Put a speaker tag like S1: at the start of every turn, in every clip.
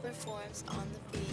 S1: performs on the beat.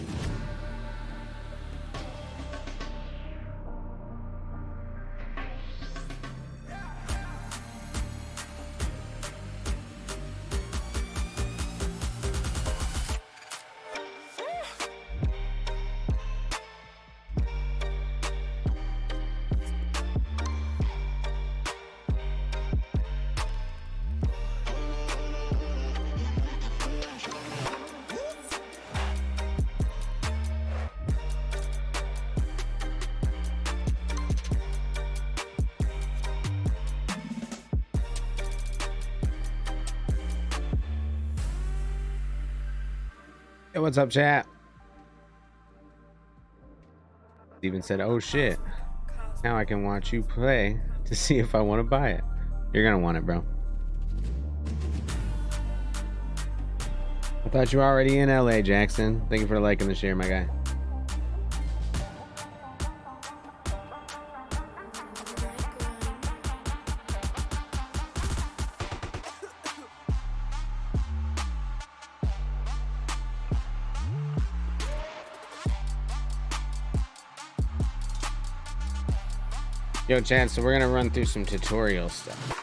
S2: Hey, what's up, chat? Steven said, oh shit, now I can watch you play to see if I want to buy it. You're gonna want it, bro. I thought you were already in LA, Jackson. Thank you for liking the share, my guy. Yo, Chad, so we're gonna run through some tutorial stuff.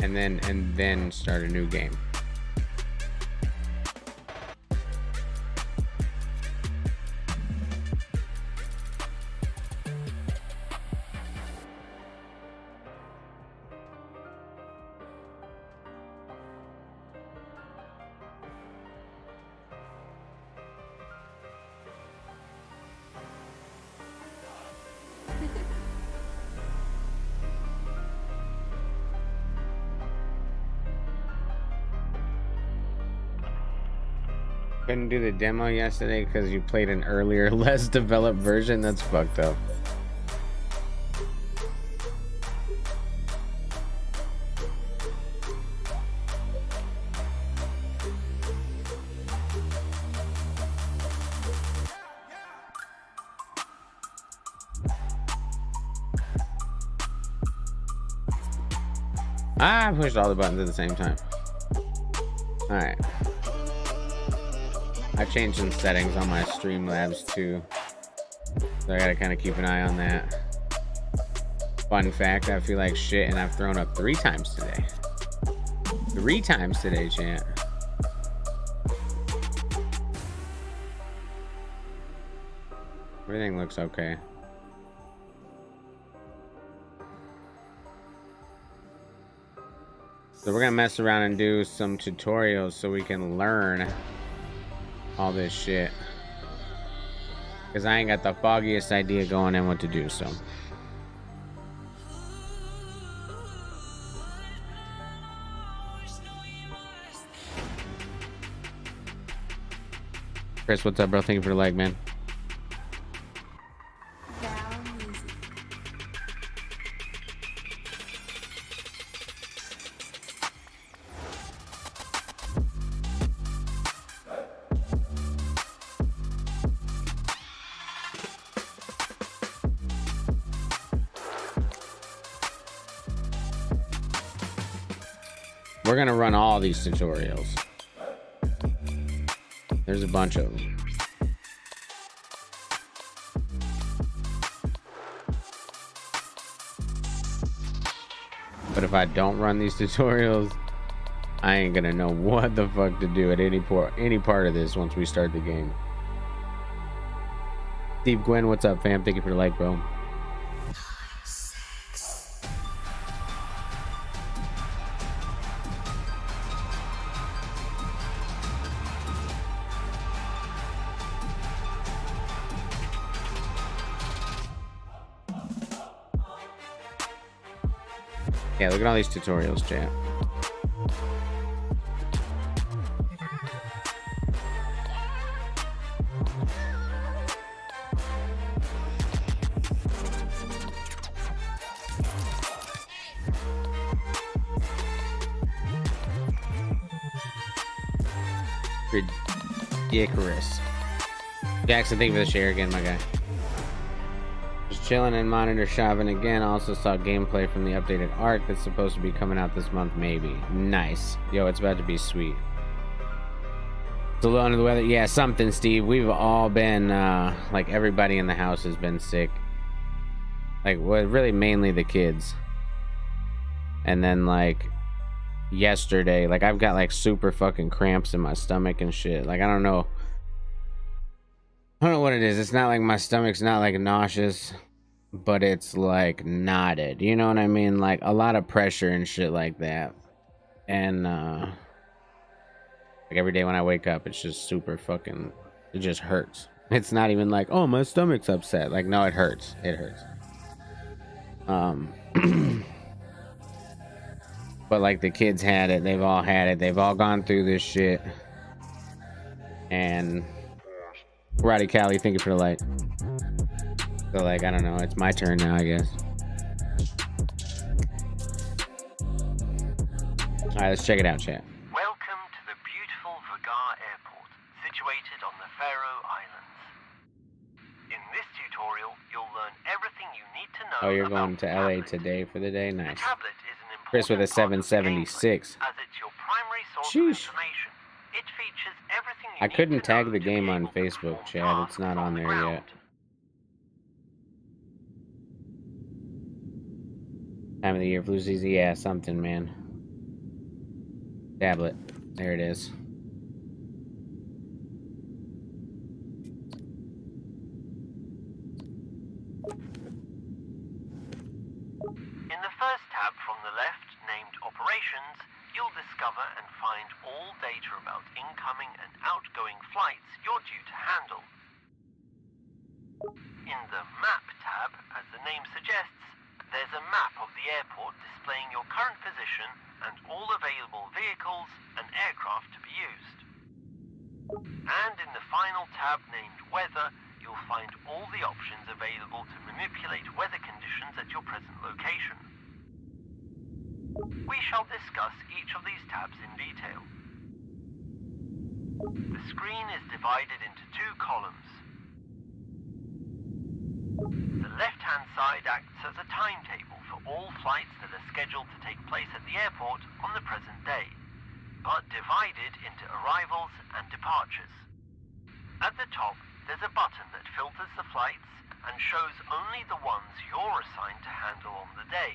S2: And then start a new game. Couldn't do the demo yesterday because you played an earlier, less developed version. That's fucked up. I pushed all the buttons at the same time. All right. I changed some settings on my Streamlabs too, so I gotta kind of keep an eye on that. Fun fact, I feel like shit and I've thrown up 3 times today. 3 times today, chat. Everything looks okay. So we're gonna mess around and do some tutorials so we can learn all this shit, because I ain't got the foggiest idea going in what to do. So Chris, what's up, bro? Thank you for the like, man. We're gonna run all these tutorials. There's a bunch of them. But if I don't run these tutorials, I ain't gonna know what the fuck to do at any part of this once we start the game. Steve Gwen, what's up, fam? Thank you for the like, bro. Yeah, look at all these tutorials, chat. Ridiculous. Jackson, thank you for the share again, my guy. Just chilling in monitor shopping again. Also saw gameplay from the updated Ark that's supposed to be coming out this month, maybe. Nice. Yo, it's about to be sweet. It's a little under the weather. Yeah, something, Steve. We've all been, like, everybody in the house has been sick. Like, well, really mainly the kids. And then, like, yesterday, like, I've got, like, super fucking cramps in my stomach and shit. Like, I don't know what it is. It's not like my stomach's not, like, nauseous, but it's, like, knotted. You know what I mean? Like, a lot of pressure and shit like that. And, like every day when I wake up, it's just super fucking, it just hurts. It's not even like, oh, my stomach's upset. Like, no, it hurts. It hurts. But like the kids had it, they've all had it, they've all gone through this shit. And Roddy Cali, thank you for the light. So like, I don't know, it's my turn now, I guess. Alright, let's check it out, chat.
S3: Welcome to the beautiful Vagar Airport, situated on the Faroe Islands. In this tutorial, you'll learn everything you need to know.
S2: Oh, you're going
S3: about
S2: to
S3: the
S2: LA
S3: tablet.
S2: today for the day? Nice.
S3: The tablet is an important
S2: Chris with a
S3: part of the
S2: 776.
S3: gameplay, as it's your primary source of
S2: Sheesh.
S3: information. It features everything you
S2: I
S3: need
S2: couldn't
S3: to
S2: tag
S3: know
S2: the
S3: to
S2: game
S3: be
S2: on
S3: able to
S2: Facebook,
S3: perform
S2: Chad. It's
S3: tasks
S2: not on
S3: the
S2: there yet.
S3: ground.
S2: Time of the year, flu season, yeah, something, man. Tablet, there it is.
S3: In the first tab from the left, named Operations, you'll discover and find all data about incoming and outgoing flights you're due to handle. In the Map tab, as the name suggests, there's a map of the airport displaying your current position and all available vehicles and aircraft to be used. And in the final tab named Weather, you'll find all the options available to manipulate weather conditions at your present location. We shall discuss each of these tabs in detail. The screen is divided into two columns. The left-hand side acts as a timetable for all flights that are scheduled to take place at the airport on the present day, but divided into arrivals and departures. At the top, there's a button that filters the flights and shows only the ones you're assigned to handle on the day.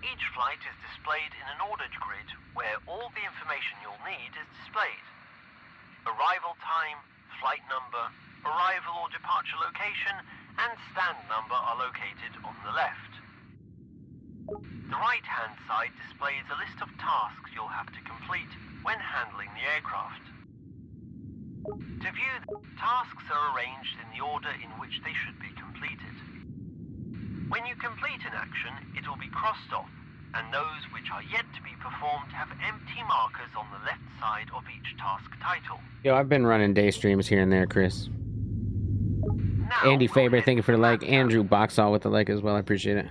S3: Each flight is displayed in an ordered grid where all the information you'll need is displayed. Arrival time, flight number, arrival or departure location, and stand number are located on the left. The right-hand side displays a list of tasks you'll have to complete when handling the aircraft. To view them, tasks are arranged in the order in which they should be completed. When you complete an action, it will be crossed off, and those which are yet to be performed have empty markers on the left side of each task title.
S2: Yo, I've been running day streams here and there, Chris.
S3: Now,
S2: Andy Faber, thank you for the like.
S3: Map tab.
S2: Andrew Boxall with the like as well. I appreciate it.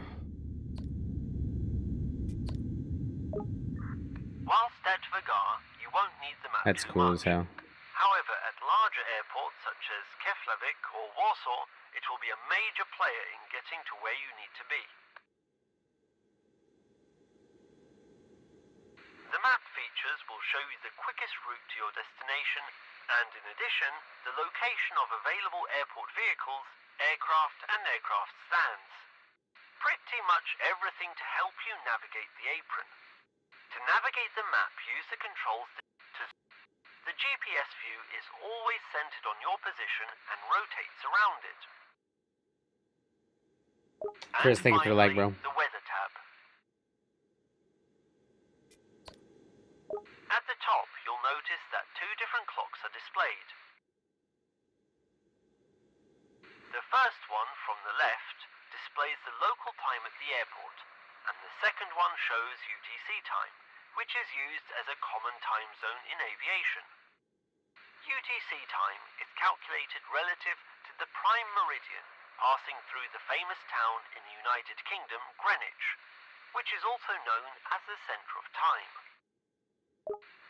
S3: Whilst at Vagar, you won't need the map
S2: That's
S3: too
S2: cool
S3: much.
S2: as hell.
S3: However, at larger airports such as Keflavik or Warsaw, it will be a major player in getting to where you need to be. The map features will show you the quickest route to your destination and, in addition, the location of available airport vehicles, aircraft and aircraft stands. Pretty much everything to help you navigate the apron. To navigate the map, use the controls to... The GPS view is always centered on your position and rotates around it.
S2: Chris, thank you for the like,
S3: finally,
S2: bro.
S3: the weather tab. At the top, you'll notice that two different clocks are displayed. The first one, from the left, displays the local time at the airport, and the second one shows UTC time, which is used as a common time zone in aviation. UTC time is calculated relative to the prime meridian passing through the famous town in the United Kingdom, Greenwich, which is also known as the centre of time.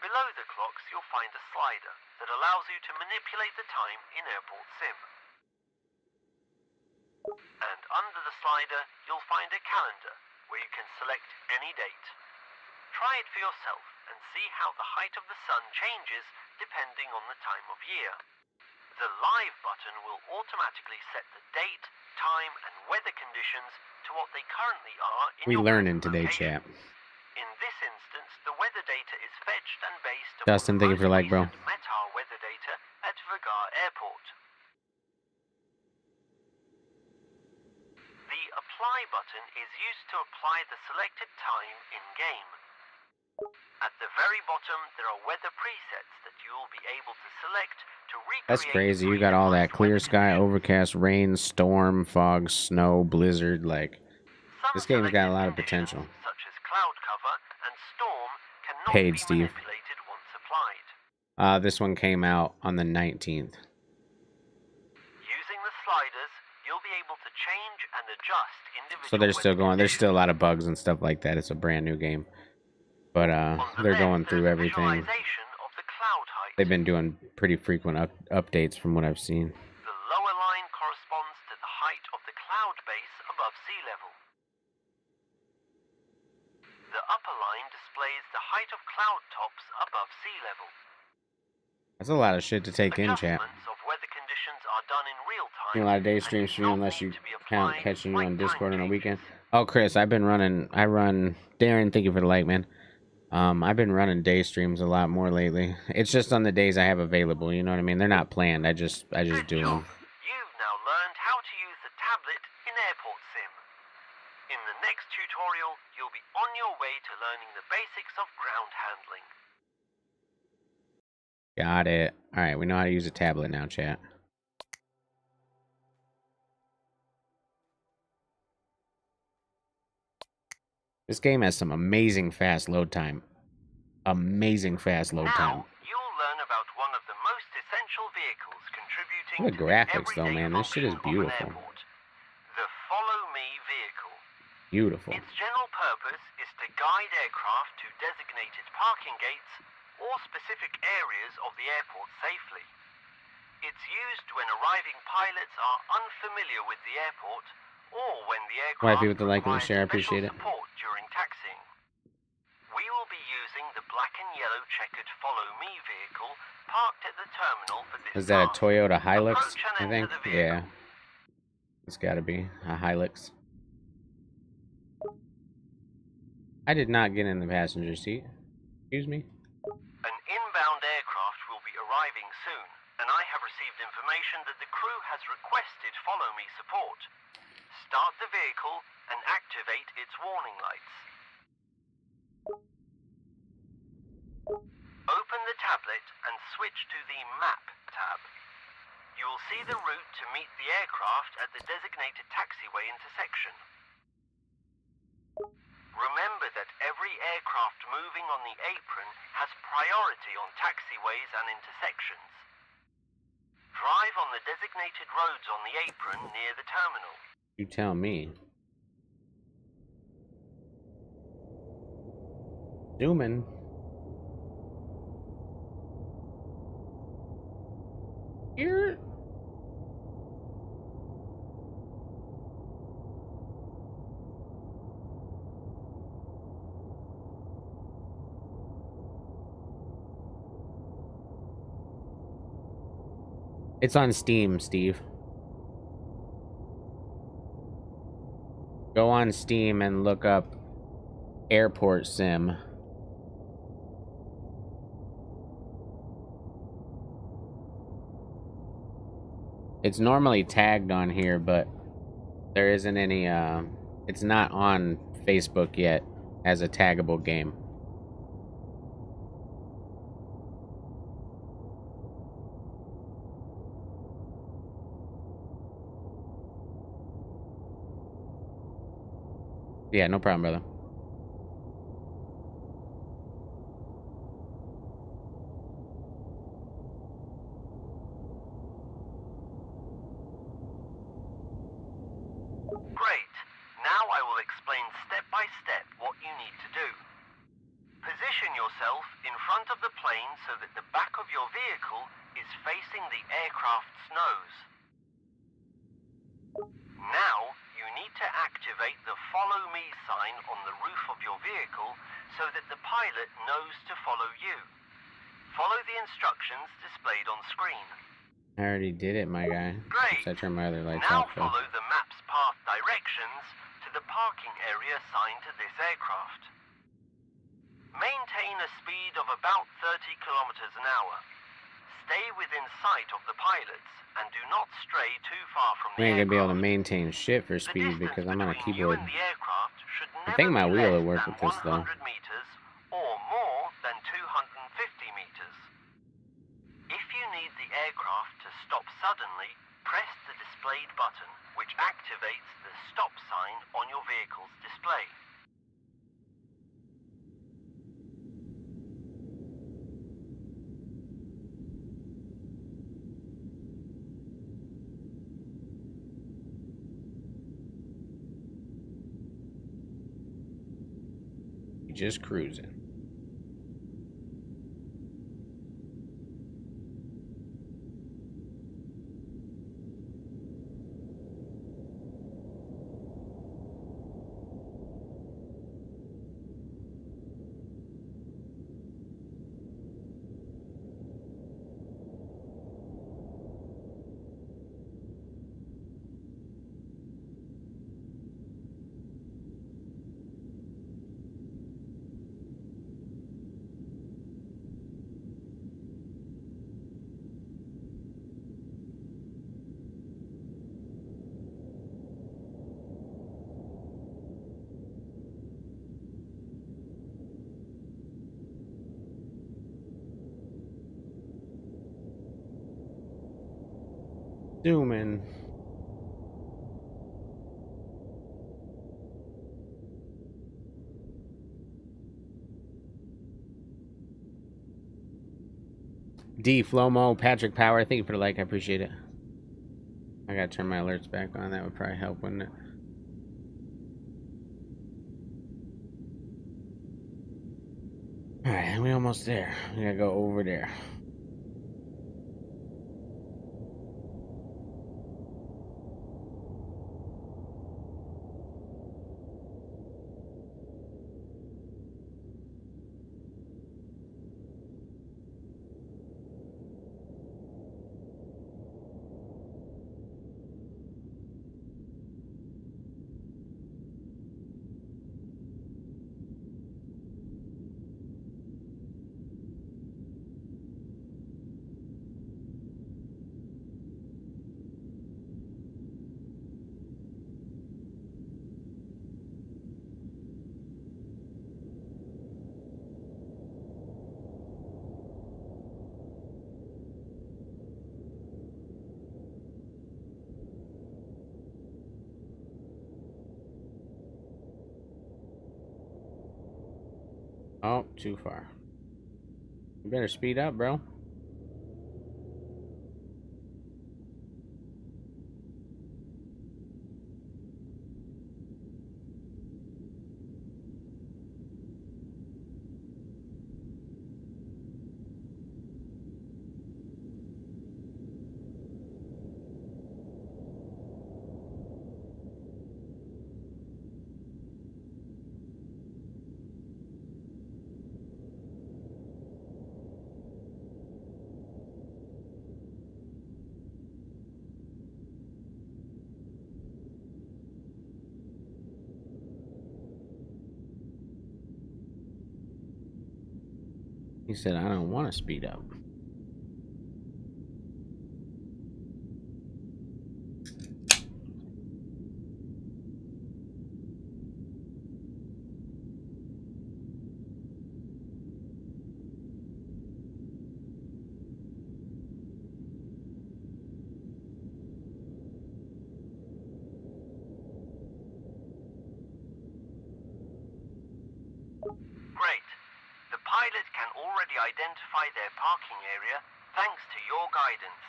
S3: Below the clocks, you'll find a slider that allows you to manipulate the time in Airport Sim. And under the slider, you'll find a calendar where you can select any date. Try it for yourself and see how the height of the sun changes depending on the time of year. The live button will automatically set the date, time, and weather conditions to what they currently are in
S2: We
S3: your
S2: learning
S3: present
S2: today,
S3: location.
S2: chat.
S3: In this instance, the weather data is fetched and based
S2: Justin,
S3: upon
S2: thank you for the like, bro.
S3: recent METAR weather data at Vagar Airport. The apply button is used to apply the selected time in-game. At the very bottom, there are weather presets that you will be able to select to recreate.
S2: That's crazy. You got all that clear sky, overcast, rain, storm, fog, snow, blizzard. Like, this game's got a lot of potential.
S3: Such as cloud cover and storm cannot
S2: Paid,
S3: be
S2: Steve.
S3: manipulated once applied.
S2: This one came out on the 19th.
S3: Using the sliders, you'll be able to change and adjust individual.
S2: So they're still
S3: weather
S2: going. There's
S3: conditions.
S2: still a lot of bugs and stuff like that. It's a brand new game. But they're going through everything.
S3: Visualization of the cloud height.
S2: They've been doing pretty frequent updates from what I've seen.
S3: The lower line corresponds to the height of the cloud base above sea level. The upper line displays the height of cloud tops above sea level.
S2: That's a lot of shit to take in, chat.
S3: Adjustments of weather conditions are done in real time.
S2: A lot of day stream unless you count catching you on Discord on a weekend. Oh, Chris, I've been running. Darren, thank you for the like, man. I've been running day streams a lot more lately. It's just on the days I have available. You know what I mean? They're not planned. I just do them.
S3: You've now learned how to use the tablet in Airport Sim. In the next tutorial, you'll be on your way to learning the basics of ground handling.
S2: Got it. All right, we know how to use a tablet now, chat. This game has some amazing fast load time. Amazing fast load time.
S3: Now, you'll learn about one of the most essential vehicles contributing
S2: Look at
S3: to the
S2: graphics, though,
S3: everyday
S2: man. This shit is
S3: function of an
S2: beautiful.
S3: airport. The Follow Me vehicle.
S2: Beautiful.
S3: Its general purpose is to guide aircraft to designated parking gates or specific areas of the airport safely. It's used when arriving pilots are unfamiliar with the airport or when the aircraft
S2: Wifey with the like and the
S3: requires
S2: share, I
S3: special
S2: appreciate it.
S3: support during taxiing. We will be using the black and yellow checkered Follow Me vehicle parked at the terminal for this
S2: Is that a
S3: task.
S2: Toyota Hilux?
S3: Approach and
S2: I think.
S3: enter the vehicle.
S2: Yeah. It's gotta be a Hilux. I did not get in the passenger seat. Excuse me.
S3: An inbound aircraft will be arriving soon, and I have received information that the crew has requested Follow Me support. Start the vehicle and activate its warning lights. Open the tablet and switch to the Map tab. You will see the route to meet the aircraft at the designated taxiway intersection. Remember that every aircraft moving on the apron has priority on taxiways and intersections. Drive on the designated roads on the apron near the terminal.
S2: You tell me. Zooming. Here. It's on Steam, Steve. Go on Steam and look up Airport Sim. It's normally tagged on here, but there isn't any, it's not on Facebook yet as a taggable game. Yeah, no problem, brother.
S3: Great. Now I will explain step by step what you need to do. Position yourself in front of the plane so that the back of your vehicle is facing the aircraft's nose. Now, you need to activate the Follow Me sign on the roof of your vehicle so that the pilot knows to follow you. Follow the instructions displayed on screen.
S2: I already did it, my guy.
S3: Great.
S2: So I turned my other lights
S3: Now
S2: off, though.
S3: follow the map's path directions to the parking area assigned to this aircraft. Maintain a speed of about 30 kilometers an hour. Stay within sight of the pilots and do not stray too far from
S2: We
S3: the
S2: ain't gonna be able to
S3: aircraft.
S2: maintain shit for
S3: The
S2: speed
S3: distance
S2: because I'm on a
S3: between
S2: keyboard.
S3: you and the aircraft should
S2: I
S3: never
S2: think my
S3: be
S2: wheel
S3: less
S2: will work
S3: than
S2: with this, though.
S3: 100 meters or more than 250 meters. If you need the aircraft to stop suddenly, press the displayed button, which activates the stop sign on your vehicle's display.
S2: Just cruising. Zooming. D Flomo, Patrick Power, thank you for the like, I appreciate it. I gotta turn my alerts back on, that would probably help, wouldn't it? Alright, we almost there. We gotta go over there. Oh, too far. You better speed up, bro. He said, I don't want to speed up.
S3: Great. The pilot can already identify their parking area thanks to your guidance.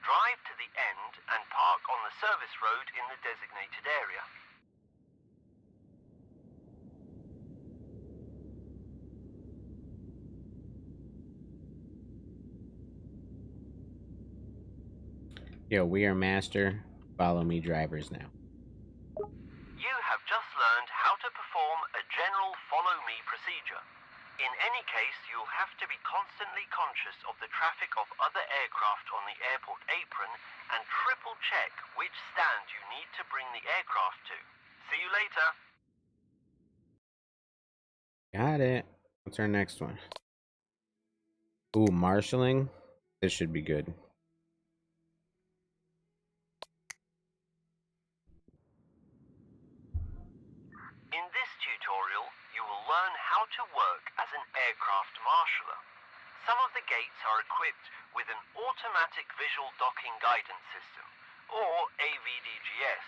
S3: Drive to the end and park on the service road in the designated area.
S2: Yo, we are master. Follow me, drivers now.
S3: You have just learned how to perform a general follow me procedure. In any case, you'll have to be constantly conscious of the traffic of other aircraft on the airport apron and triple check which stand you need to bring the aircraft to. See you later.
S2: Got it. What's our next one? Ooh, marshalling. This should be good.
S3: In this tutorial, you will learn how to work as an aircraft marshaller. Some of the gates are equipped with an automatic visual docking guidance system, or AVDGS,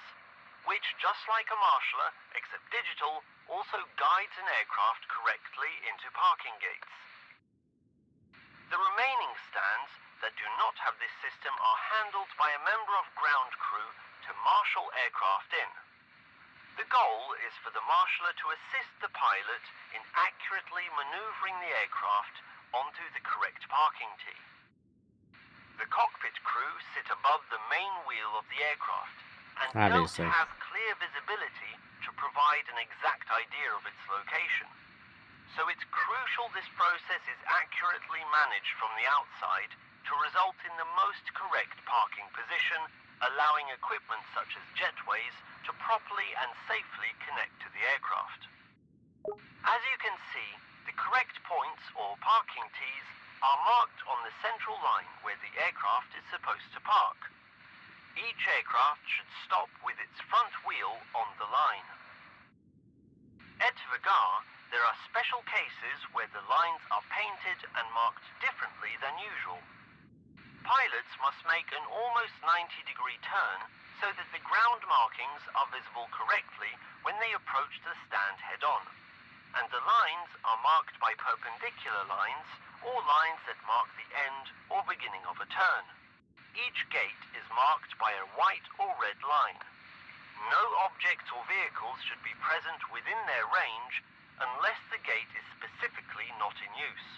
S3: which, just like a marshaller, except digital, also guides an aircraft correctly into parking gates. The remaining stands that do not have this system are handled by a member of ground crew to marshal aircraft in. The goal is for the marshaller to assist the pilot in accurately maneuvering the aircraft onto the correct parking tee. The cockpit crew sit above the main wheel of the aircraft and
S2: Obviously.
S3: don't have clear visibility to provide an exact idea of its location. So it's crucial this process is accurately managed from the outside to result in the most correct parking position, allowing equipment such as jetways to properly and safely connect to the aircraft. As you can see, the correct points or parking tees are marked on the central line where the aircraft is supposed to park. Each aircraft should stop with its front wheel on the line. At Vagar, there are special cases where the lines are painted and marked differently than usual. Pilots must make an almost 90-degree turn so that the ground markings are visible correctly when they approach the stand head-on, and the lines are marked by perpendicular lines or lines that mark the end or beginning of a turn. Each gate is marked by a white or red line. No objects or vehicles should be present within their range unless the gate is specifically not in use.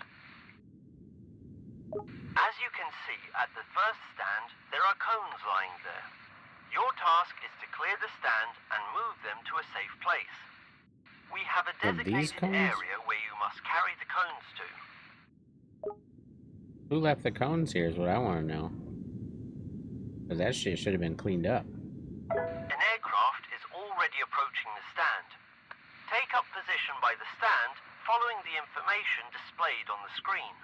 S3: As you can see at the first stand, there are cones lying there. Your task is to clear the stand and move them to a safe place. We have a
S2: What, these
S3: designated
S2: cones?
S3: area where you must carry the cones to.
S2: Who left the cones here is what I want to know. Because that shit should have been cleaned up.
S3: An aircraft is already approaching the stand. Take up position by the stand, following the information displayed on the screen.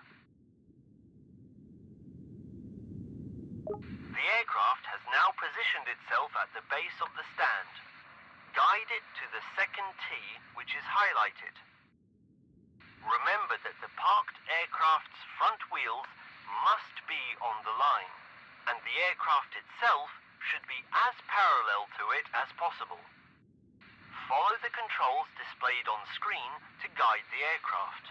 S3: The aircraft has now positioned itself at the base of the stand. Guide it to the second tee, which is highlighted. Remember that the parked aircraft's front wheels must be on the line, and the aircraft itself should be as parallel to it as possible. Follow the controls displayed on screen to guide the aircraft.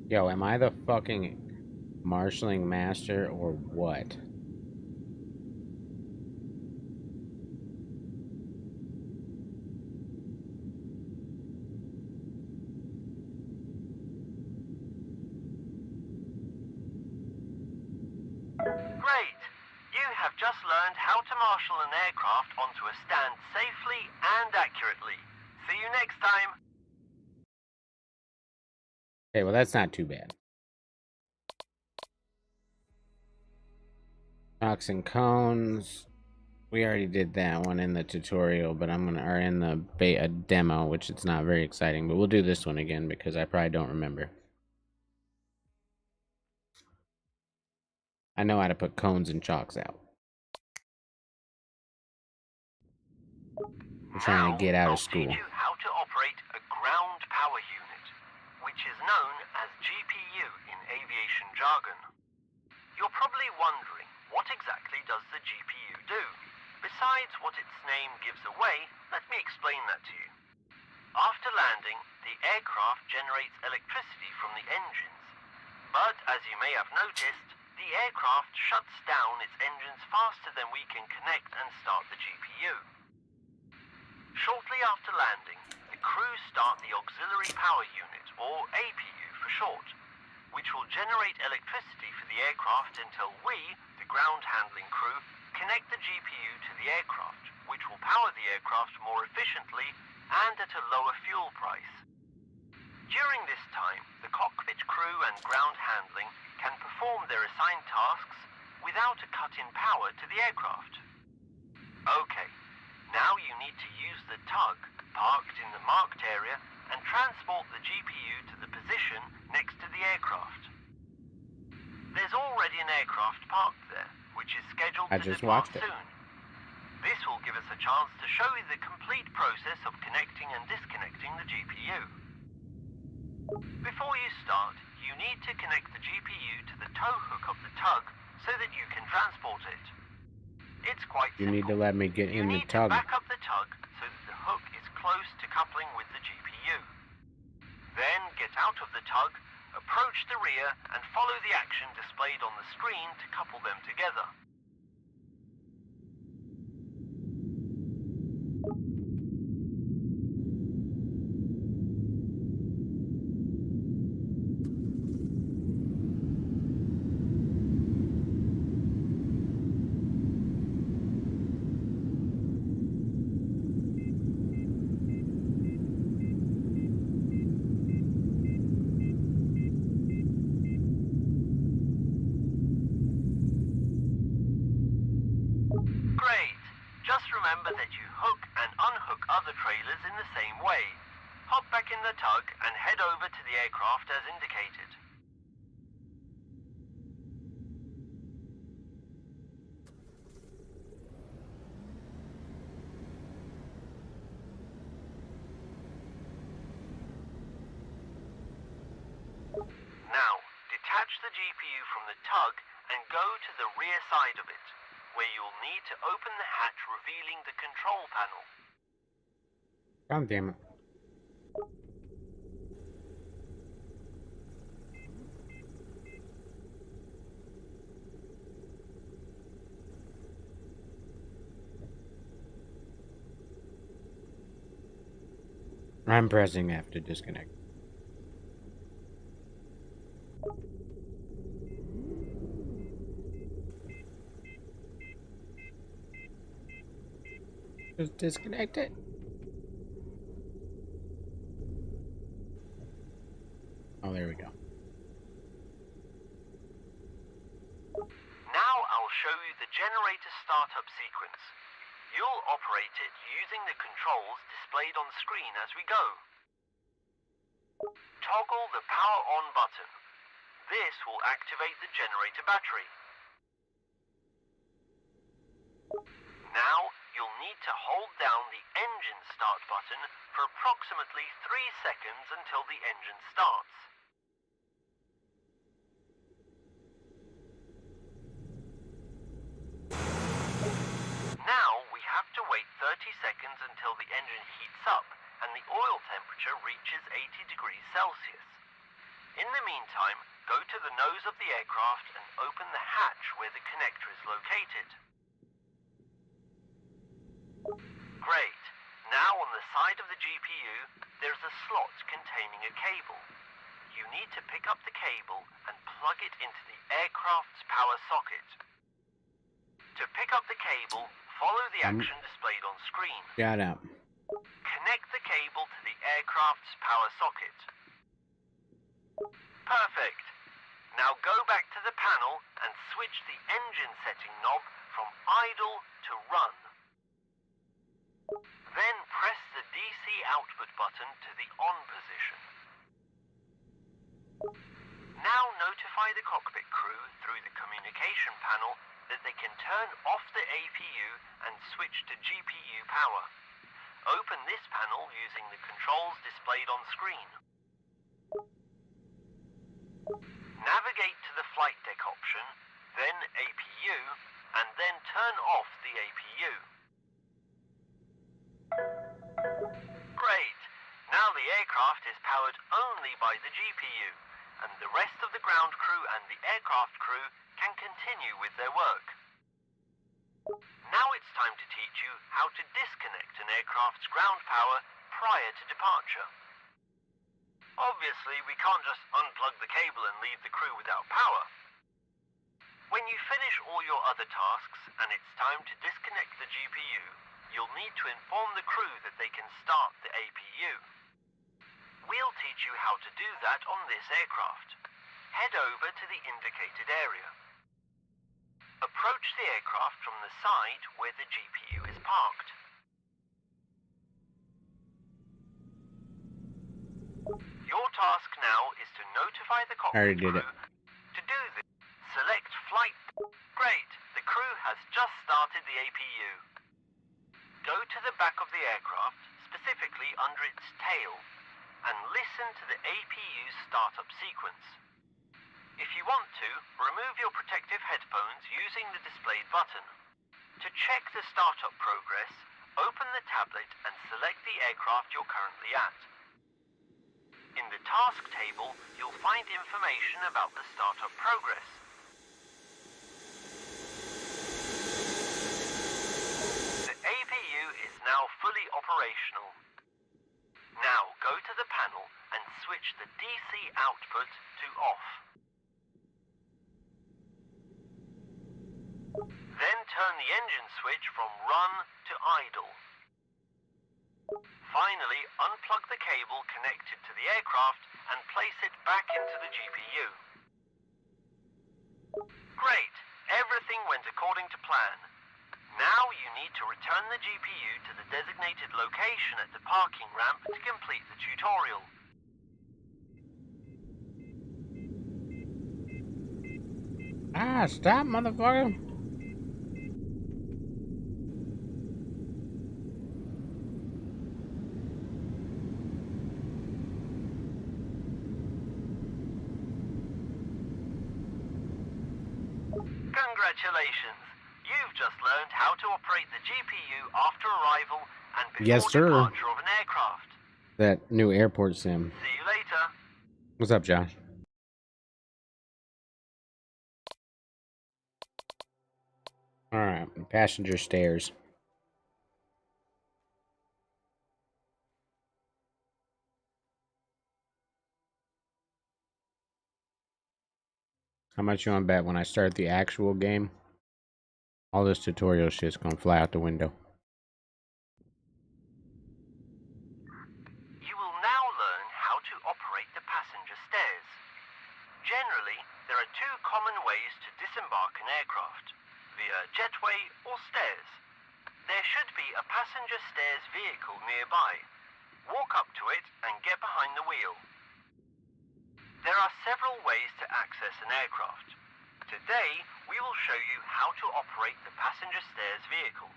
S2: Yo, am I the fucking marshalling master or what?
S3: Great! You have just learned how to marshal an aircraft onto a stand safely and accurately. See you next time!
S2: Okay, well that's not too bad. Chalks and cones. We already did that one in the tutorial, but I'm gonna, or in the beta demo, which it's not very exciting, but we'll do this one again because I probably don't remember. I know how to put cones and chalks out. I'm trying to get out of school.
S3: I'll teach you how to operate a ground power unit, which is known as GPU in aviation jargon. You're probably wondering, what exactly does the GPU do? Besides what its name gives away, let me explain that to you. After landing, the aircraft generates electricity from the engines. But as you may have noticed, the aircraft shuts down its engines faster than we can connect and start the GPU. Shortly after landing, the crew start the Auxiliary Power Unit, or APU for short, which will generate electricity for the aircraft until we, the ground handling crew, connect the GPU to the aircraft, which will power the aircraft more efficiently and at a lower fuel price. During this time, the cockpit crew and ground handling can perform their assigned tasks without a cut in power to the aircraft. Okay, now you need to use the tug parked in the marked area and transport the GPU to the position next to the aircraft. There's already an aircraft parked there, which is scheduled to depart soon. This will give us a chance to show you the complete process of connecting and disconnecting the GPU. Before you start, you need to connect the GPU to the tow hook of the tug so that you can transport it. It's quite simple.
S2: You need to let me get in the tug.
S3: You need to back up the tug so that the hook is close to coupling with the GPU. Then get out of the tug, approach the rear, and follow the action displayed on the screen to couple them together. Remember that you hook and unhook other trailers in the same way. Hop back in the tug and head over to the aircraft as indicated. Now, detach the GPU from the tug and go to the rear side of it, where you'll need to open the hatch revealing the control panel.
S2: God damn it. I'm pressing F to disconnect. Just disconnect it. Oh, there we go.
S3: Now I'll show you the generator startup sequence. You'll operate it using the controls displayed on screen as we go. Toggle the power on button. This will activate the generator battery. Now you'll need to hold down the engine start button for approximately 3 seconds until the engine starts. Now we have to wait 30 seconds until the engine heats up and the oil temperature reaches 80 degrees Celsius. In the meantime, go to the nose of the aircraft and open the hatch where the connector is located. Great. Now on the side of the GPU, there's a slot containing a cable. You need to pick up the cable and plug it into the aircraft's power socket. To pick up the cable, follow the action displayed on screen.
S2: Shut up.
S3: Connect the cable to the aircraft's power socket. Perfect. Now go back to the panel and switch the engine setting knob from idle to run. Then press the DC output button to the on position. Now notify the cockpit crew through the communication panel that they can turn off the APU and switch to GPU power. Open this panel using the controls displayed on screen. Navigate to the flight deck option, then APU, and then turn off the APU. Great! Now the aircraft is powered only by the GPU, and the rest of the ground crew and the aircraft crew can continue with their work. Now it's time to teach you how to disconnect an aircraft's ground power prior to departure. Obviously, we can't just unplug the cable and leave the crew without power. When you finish all your other tasks and it's time to disconnect the GPU, you'll need to inform the crew that they can start the APU. We'll teach you how to do that on this aircraft. Head over to the indicated area. Approach the aircraft from the side where the GPU is parked. Your task now is to notify the
S2: Already
S3: cockpit
S2: did
S3: crew.
S2: it.
S3: To do this, select flight. Great, the crew has just started the APU. Go to the back of the aircraft, specifically under its tail, and listen to the APU's startup sequence. If you want to, remove your protective headphones using the displayed button. To check the startup progress, open the tablet and select the aircraft you're currently at. In the task table, you'll find information about the startup progress. The APU is now fully operational. Now go to the panel and switch the DC output to off. Then turn the engine switch from run to idle. Finally, unplug the cable connected to the aircraft and place it back into the GPU. Great! Everything went according to plan. Now you need to return the GPU to the designated location at the parking ramp to complete the tutorial.
S2: Ah, stop, motherfucker.
S3: Congratulations! You've just learned how to operate the GPU after arrival and before
S2: Yes, sir.
S3: departure of an aircraft.
S2: That new airport sim.
S3: See you later.
S2: What's up, Josh? Alright, passenger stairs. How much you want to bet when I start the actual game, all this tutorial shit's gonna fly out the window.
S3: You will now learn how to operate the passenger stairs. Generally, there are two common ways to disembark an aircraft, via jetway or stairs. There should be a passenger stairs vehicle nearby. Walk up to it and get behind the wheel. There are several ways to access an aircraft. Today, we will show you how to operate the passenger stairs vehicle.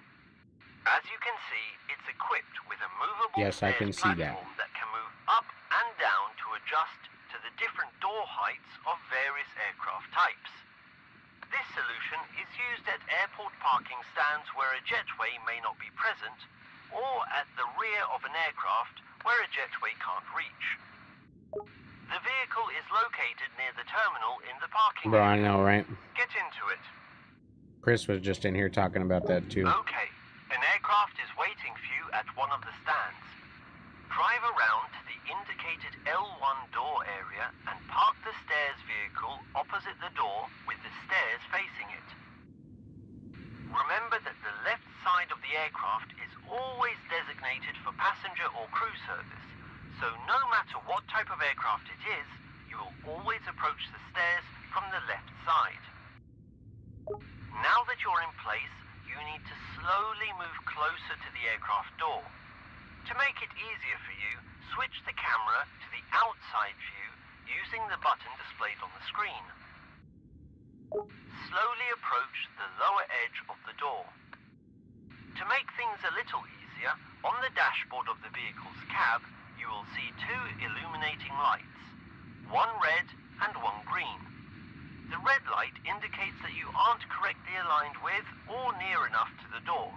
S3: As you can see, it's equipped with a movable
S2: Yes, I
S3: stairs
S2: can see that.
S3: platform that can move up and down to adjust to the different door heights of various aircraft types. This solution is used at airport parking stands where a jetway may not be present, or at the rear of an aircraft where a jetway can't reach. The vehicle is located near the terminal in the parking
S2: Bro, I
S3: area.
S2: know, right?
S3: Get into it.
S2: Chris was just in here talking about that too.
S3: Okay, an aircraft is waiting for you at one of the stands. Drive around to the indicated L1 door area and park the stairs vehicle opposite the door with the stairs facing it. Remember that the left side of the aircraft is always designated for passenger or crew service, so no matter what type of aircraft it is, you will always approach the stairs from the left side. Now that you're in place, you need to slowly move closer to the aircraft door. To make it easier for you, switch the camera to the outside view using the button displayed on the screen. Slowly approach the lower edge of the door. To make things a little easier, on the dashboard of the vehicle's cab, you will see two illuminating lights, one red and one green. The red light indicates that you aren't correctly aligned with or near enough to the door.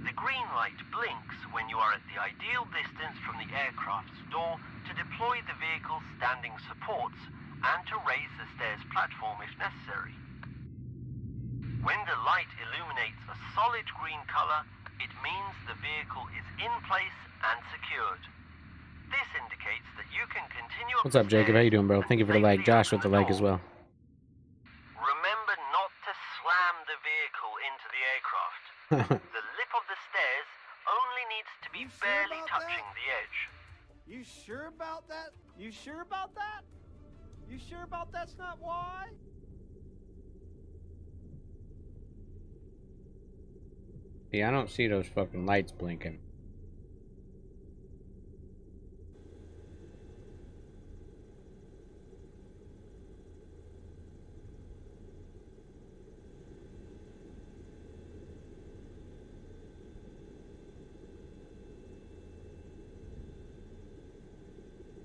S3: The green light blinks when you are at the ideal distance from the aircraft's door to deploy the vehicle's standing supports and to raise the stairs platform if necessary. When the light illuminates a solid green color, it means the vehicle is in place and secured. This indicates that you can continue up
S2: What's up, Jacob? How you doing, bro?
S3: and
S2: Thank you for the like.
S3: safely
S2: Josh with
S3: open
S2: the like
S3: door.
S2: as well.
S3: The lip of the stairs only needs to be
S4: You sure
S3: barely
S4: about
S3: touching
S4: that?
S3: the edge.
S4: You sure about that? You sure about that? You sure about that's not why?
S2: Yeah, I don't see those fucking lights blinking.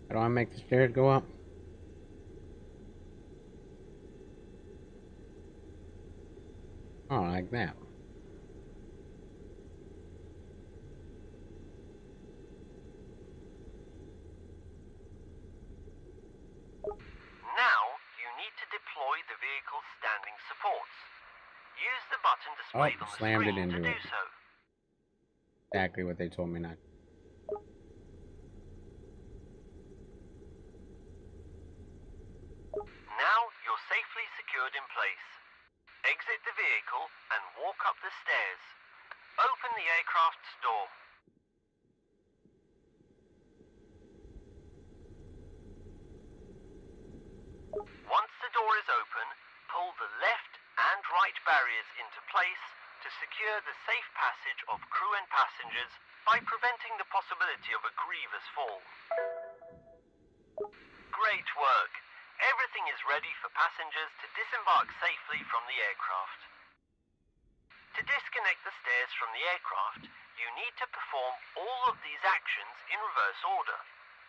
S2: How do I make the stairs go up? Oh, like that.
S3: Now, you need to deploy the vehicle's standing supports. Use the button displayed on the
S2: Slammed it
S3: screen to
S2: into
S3: do
S2: it.
S3: so.
S2: Exactly what they told me not.
S3: Now, you're safely secured in place. Exit the vehicle and walk up the stairs. Open the aircraft's door. Once the door is open, pull the left and right barriers into place to secure the safe passage of crew and passengers by preventing the possibility of a grievous fall. Great work! Everything is ready for passengers to disembark safely from the aircraft. To disconnect the stairs from the aircraft, you need to perform all of these actions in reverse order.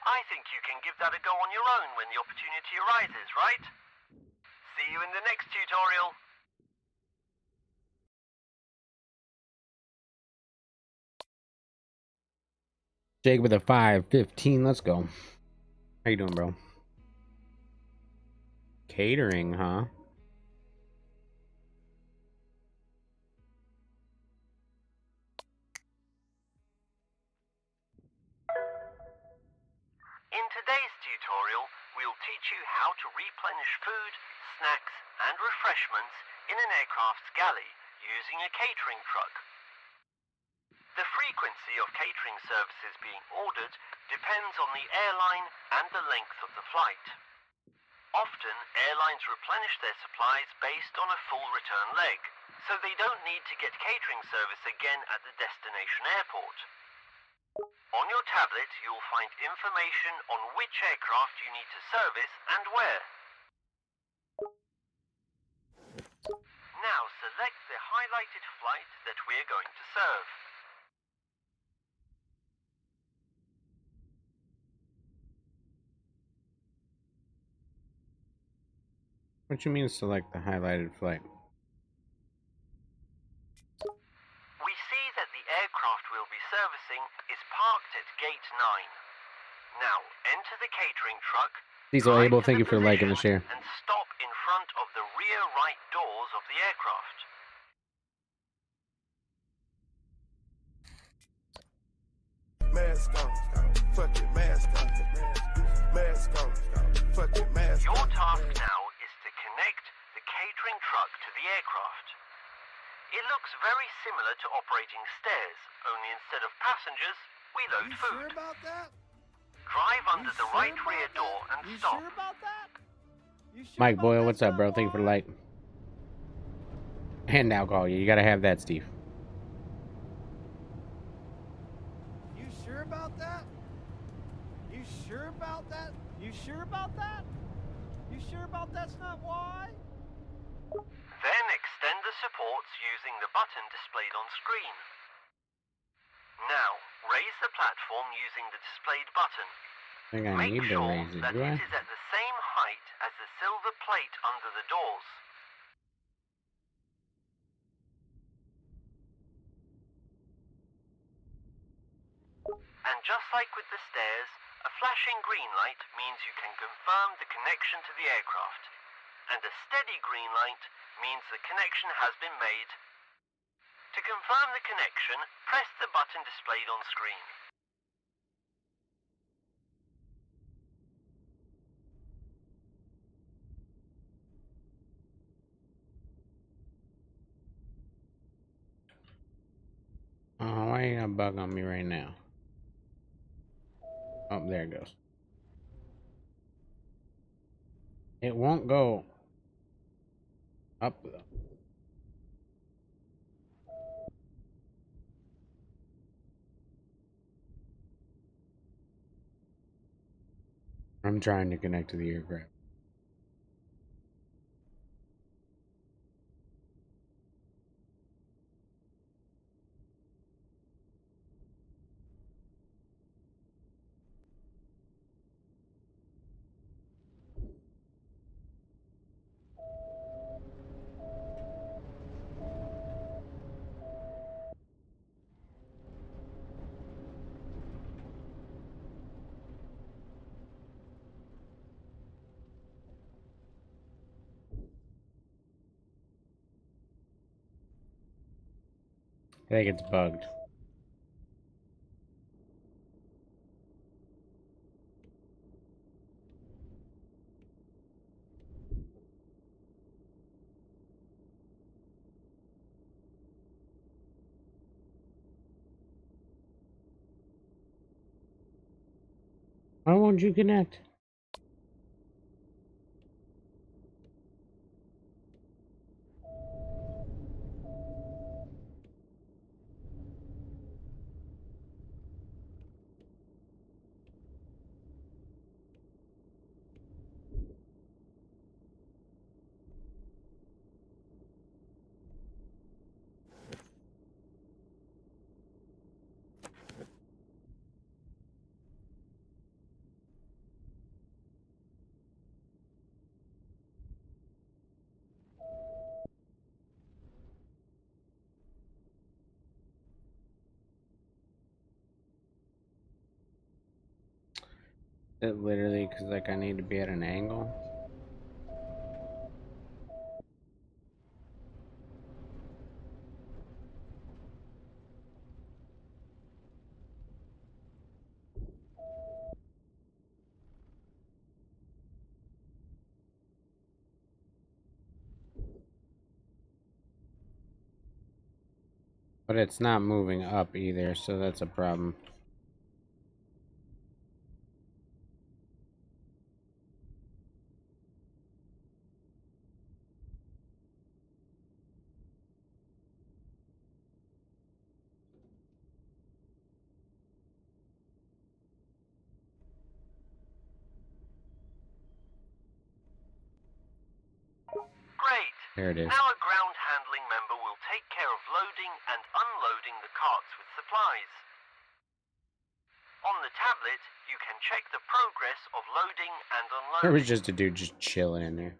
S3: I think you can give that a go on your own when the opportunity arises, right? See you in the next tutorial.
S2: Jake with a 515. Let's go. How you doing, bro? Catering, huh?
S3: In today's tutorial, we'll teach you how to replenish food, snacks, and refreshments in an aircraft's galley using a catering truck. The frequency of catering services being ordered depends on the airline and the length of the flight. Often, airlines replenish their supplies based on a full return leg, so they don't need to get catering service again at the destination airport. On your tablet, you'll find information on which aircraft you need to service and where. Now select the highlighted flight that we're going to serve.
S2: What you mean select the highlighted flight?
S3: We see that the aircraft we'll be servicing is parked at gate 9. Now enter the catering truck.
S2: Diesel
S3: drive
S2: Abel,
S3: to
S2: thank
S3: the
S2: you for liking the
S3: position,
S2: share.
S3: And stop in front of the rear right doors of the aircraft.
S5: Mask on, fucking mask on, mask on, fucking mask
S3: Your
S5: on.
S3: task now is to connect the catering truck to the aircraft. It looks very similar to operating stairs, only instead of passengers, we load
S4: You sure
S3: food.
S4: about that?
S3: Drive under
S4: You
S3: the
S4: sure
S3: right
S4: about
S3: rear
S4: that?
S3: door and
S4: You
S3: stop.
S4: sure about that? You sure
S2: Mike
S4: about
S2: Boyle,
S4: that's
S2: what's up,
S4: not
S2: bro? Thank you for the
S4: why?
S2: light. And alcohol. You gotta have that, Steve.
S4: You sure about that? You sure about that? You sure about that? You sure about that's not why?
S3: Then extend the supports using the button displayed on screen. Now, raise the platform using the displayed button.
S2: I think I
S3: Make
S2: need to
S3: sure
S2: raise it,
S3: that
S2: do
S3: it
S2: I?
S3: is at the same height as the silver plate under the doors. And just like with the stairs, a flashing green light means you can confirm the connection to the aircraft. And a steady green light means the connection has been made. To confirm the connection, press the button displayed on screen.
S2: bug on me right now. Oh, there it goes. It won't go up though. I'm trying to connect to the aircraft. I think it's bugged. Why won't you connect? It literally, because like I need to be at an angle. But it's not moving up either, so that's a problem.
S3: Great.
S2: There it is.
S3: Now a ground handling member will take care of loading and unloading the carts with supplies. On the tablet, you can check the progress of loading and unloading.
S2: There was just a dude just chilling in there.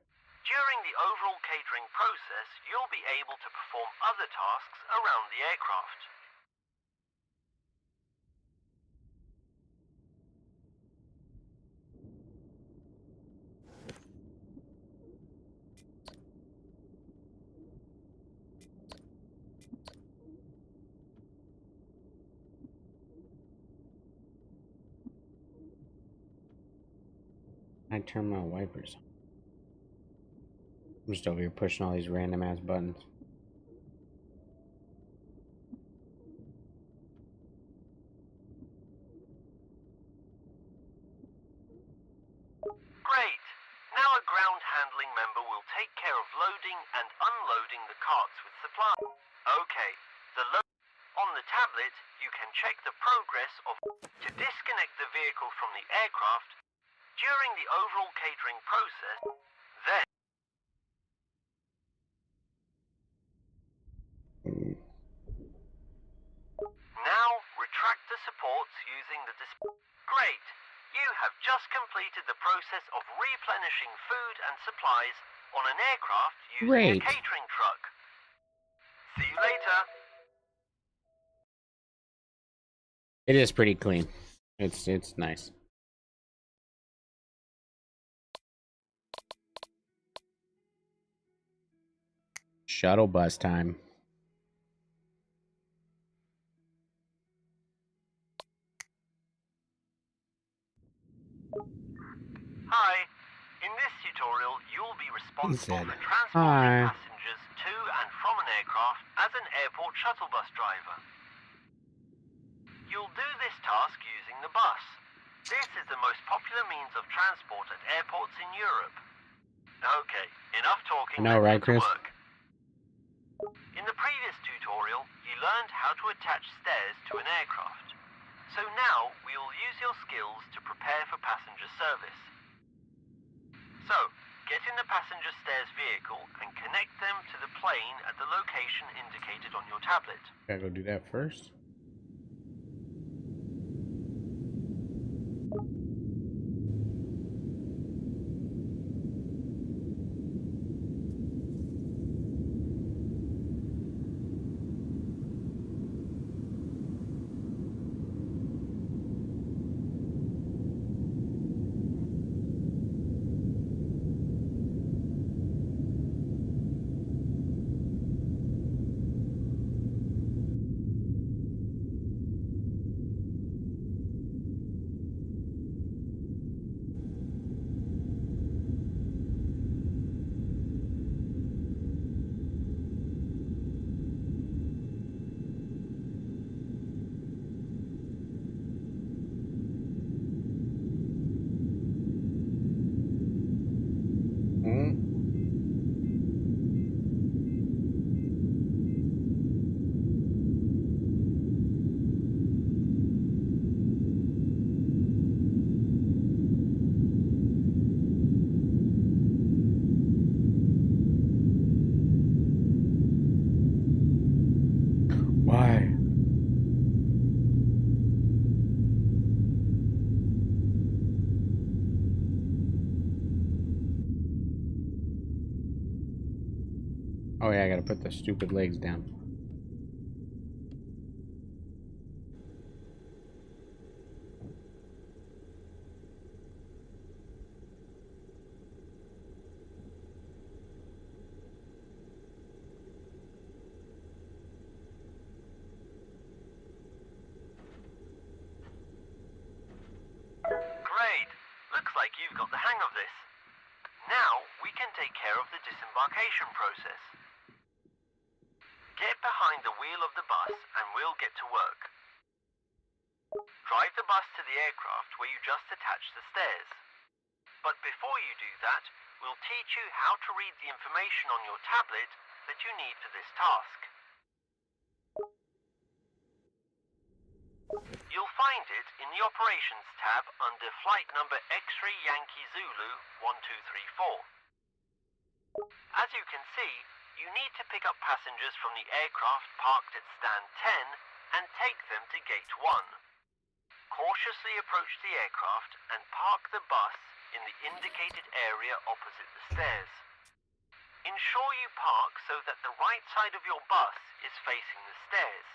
S3: During the overall catering process, you'll be able to perform other tasks around the aircraft.
S2: I turn my wipers on. I'm just over here pushing all these random ass buttons.
S3: Great. Now a ground handling member will take care of loading and unloading the carts with supplies. Okay. On the tablet, you can check the progress of to disconnect the vehicle from the aircraft during the overall catering process. Then now retract the supports using the display. Great. You have just completed the process of replenishing food and supplies on an aircraft using
S2: Great.
S3: a catering truck. See you later.
S2: It is pretty clean. It's nice. Shuttle bus time.
S3: Hi. In this tutorial, you'll be responsible
S2: said,
S3: for transporting
S2: "Hi."
S3: passengers to and from an aircraft as an airport shuttle bus driver. You'll do this task using the bus. This is the most popular means of transport at airports in Europe. Okay, enough talking.
S2: I know, right,
S3: let's get to
S2: Chris?
S3: work. In the previous tutorial, you learned how to attach stairs to an aircraft. So now, we will use your skills to prepare for passenger service. So, get in the passenger stairs vehicle and connect them to the plane at the location indicated on your tablet.
S2: Gotta go do that first. Why? Oh yeah, I gotta put the stupid legs down.
S3: Great! Looks like you've got the hang of this. Now, we can take care of the disembarkation process. Get behind the wheel of the bus and we'll get to work. Drive the bus to the aircraft where you just attached the stairs. But before you do that, we'll teach you how to read the information on your tablet that you need for this task. You'll find it in the Operations tab under flight number X-Ray Yankee Zulu 1234. As you can see, you need to pick up passengers from the aircraft parked at stand 10 and take them to gate 1. Cautiously approach the aircraft and park the bus in the indicated area opposite the stairs. Ensure you park so that the right side of your bus is facing the stairs.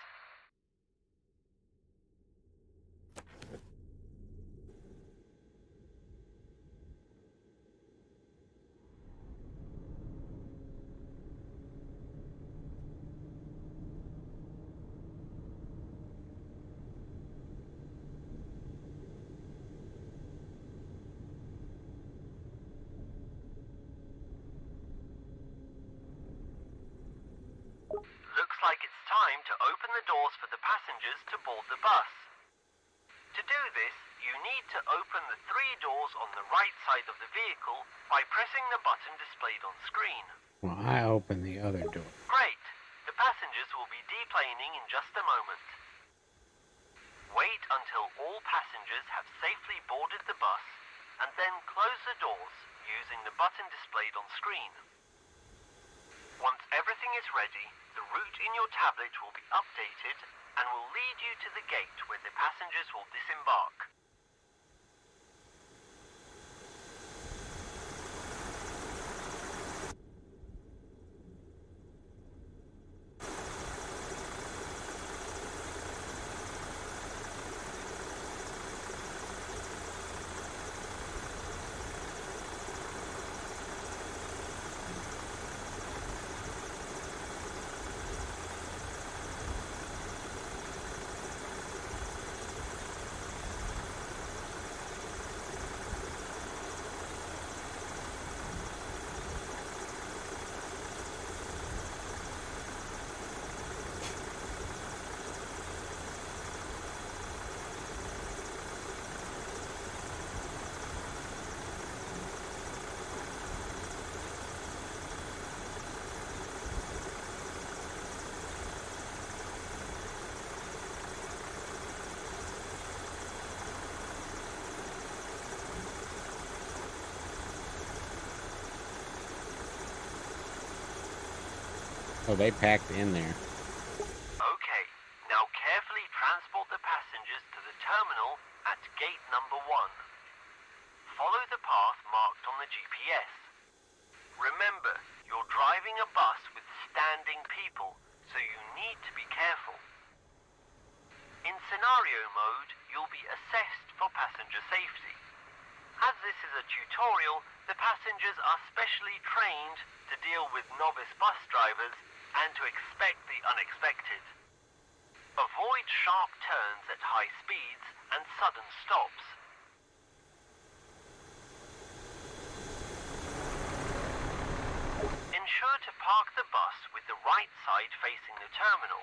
S3: Looks like it's time to open the doors for the passengers to board the bus. To do this, you need to open the 3 doors on the right side of the vehicle by pressing the button displayed on screen.
S2: Well, I open the other door.
S3: Great! The passengers will be deplaning in just a moment. Wait until all passengers have safely boarded the bus and then close the doors using the button displayed on screen. Once everything is ready, the route in your tablet will be updated and will lead you to the gate where the passengers will disembark.
S2: Oh, they packed in there.
S3: Okay, now carefully transport the passengers to the terminal at gate number 1. Follow the path marked on the GPS. Remember, you're driving a bus with standing people, so you need to be careful. In scenario mode, you'll be assessed for passenger safety. As this is a tutorial, the passengers are specially trained to deal with novice bus drivers and to expect the unexpected. Avoid sharp turns at high speeds and sudden stops. Ensure to park the bus with the right side facing the terminal.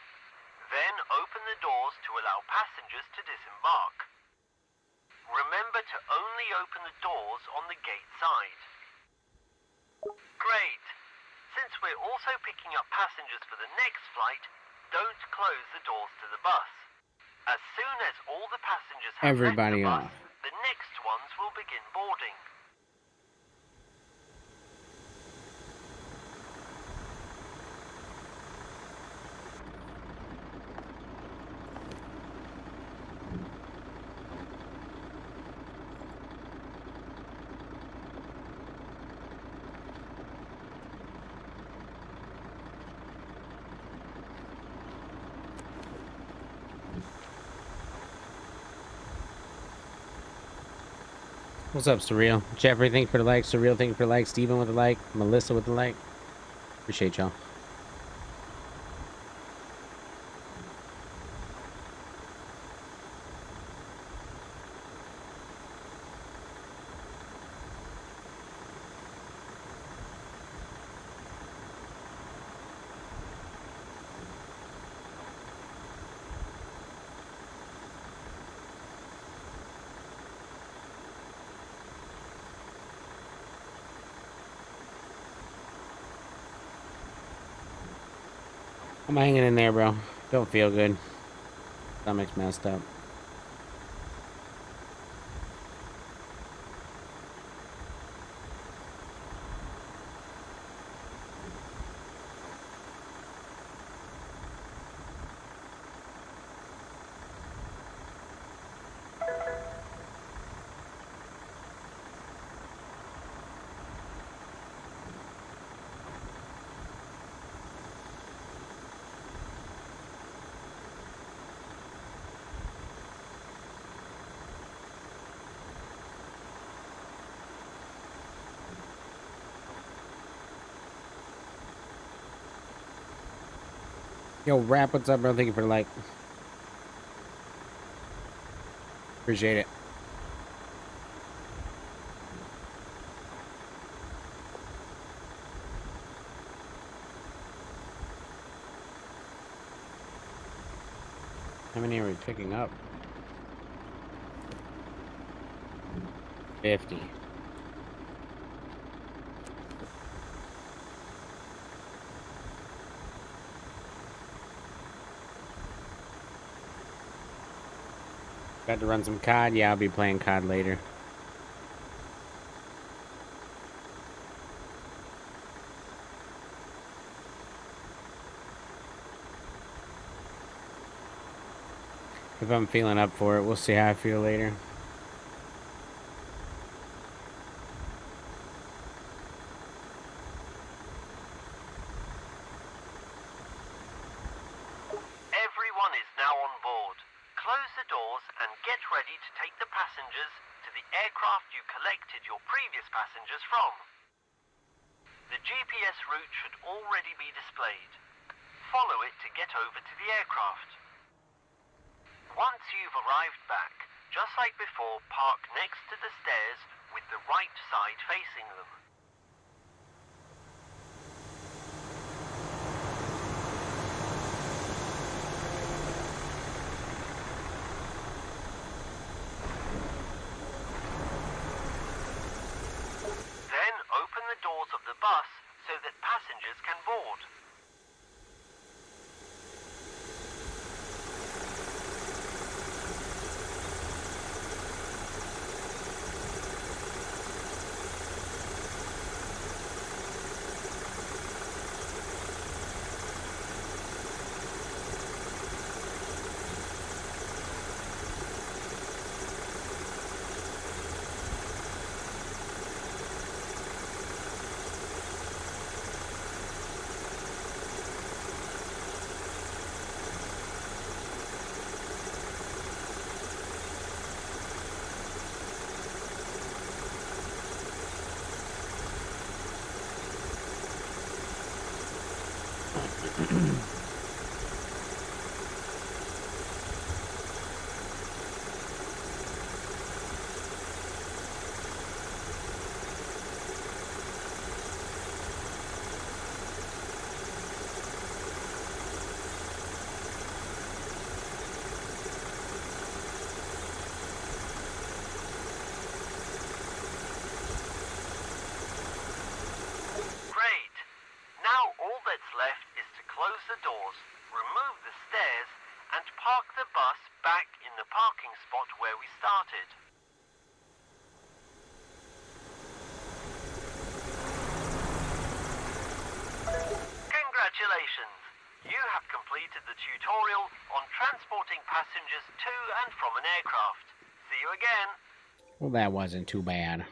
S3: Then open the doors to allow passengers to disembark. Remember to only open the doors on the gate side. Great! Since we're also picking up passengers for the next flight, don't close the doors to the bus. As soon as all the passengers have
S2: Everybody
S3: left the bus,
S2: off.
S3: the next ones will begin boarding.
S2: What's up, Surreal? Jeffrey, thank you for the like. Surreal, thank you for the like. Steven with the like. Melissa with the like. Appreciate y'all. I'm hanging in there, bro. Don't feel good. Stomach's messed up. Yo, Rap, what's up, bro? Thank you for the like. Appreciate it. How many are we picking up? 50. Got to run some COD. Yeah, I'll be playing COD later. If I'm feeling up for it, we'll see how I feel later.
S3: Everyone is now on board. Close the doors and get ready to take the passengers to the aircraft you collected your previous passengers from. The GPS route should already be displayed. Follow it to get over to the aircraft. Once you've arrived back, just like before, park next to the stairs with the right side facing them. Then open the doors of the bus so that passengers can board. Great. Now all that's left is to close the doors, remove the stairs, and park the bus back in the parking spot where we started. Congratulations! You have completed the tutorial on transporting passengers to and from an aircraft. See you again!
S2: Well, that wasn't too bad.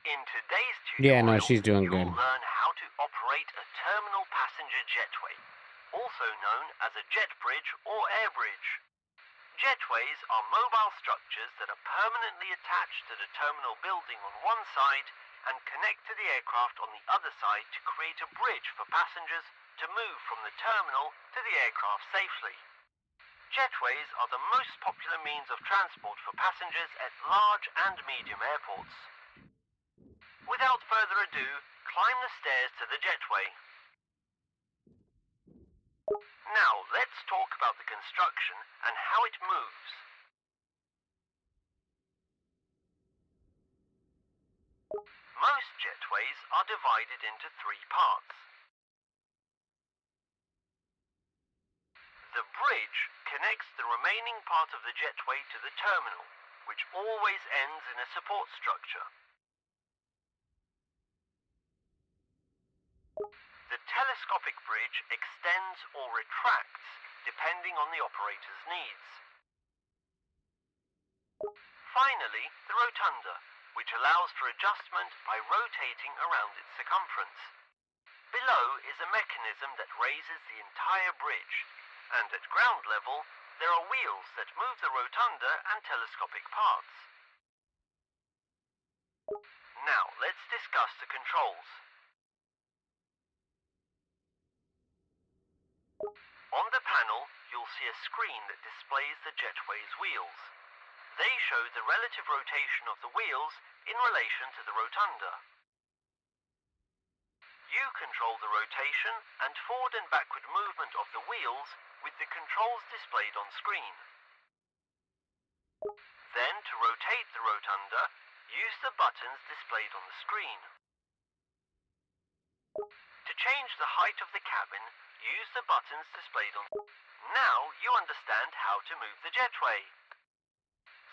S3: In today's
S2: Yeah,
S3: tutorial,
S2: no, she's doing
S3: you'll
S2: good.
S3: learn how to operate a terminal passenger jetway, also known as a jet bridge or air bridge. Jetways are mobile structures that are permanently attached to the terminal building on one side and connect to the aircraft on the other side to create a bridge for passengers to move from the terminal to the aircraft safely. Jetways are the most popular means of transport for passengers at large and medium airports. Without further ado, climb the stairs to the jetway. Now, let's talk about the construction and how it moves. Most jetways are divided into three parts. The bridge connects the remaining part of the jetway to the terminal, which always ends in a support structure. The telescopic bridge extends or retracts depending on the operator's needs. Finally, the rotunda, which allows for adjustment by rotating around its circumference. Below is a mechanism that raises the entire bridge, and at ground level, there are wheels that move the rotunda and telescopic parts. Now, let's discuss the controls. On the panel, you'll see a screen that displays the jetway's wheels. They show the relative rotation of the wheels in relation to the rotunda. You control the rotation and forward and backward movement of the wheels with the controls displayed on screen. Then, to rotate the rotunda, use the buttons displayed on the screen. To change the height of the cabin, use the buttons displayed on. Now you understand how to move the jetway.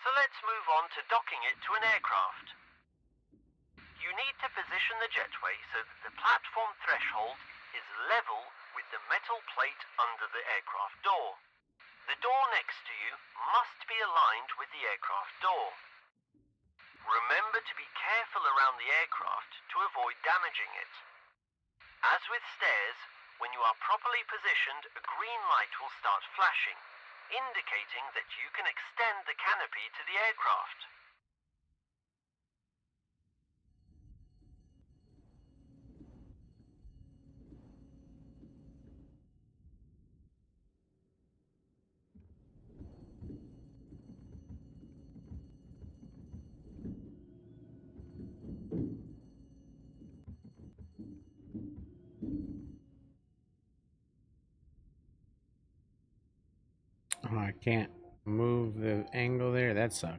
S3: So let's move on to docking it to an aircraft. You need to position the jetway so that the platform threshold is level with the metal plate under the aircraft door. The door next to you must be aligned with the aircraft door. Remember to be careful around the aircraft to avoid damaging it. As with stairs, when you are properly positioned, a green light will start flashing, indicating that you can extend the canopy to the aircraft.
S2: Oh, I can't move the angle there. That sucks.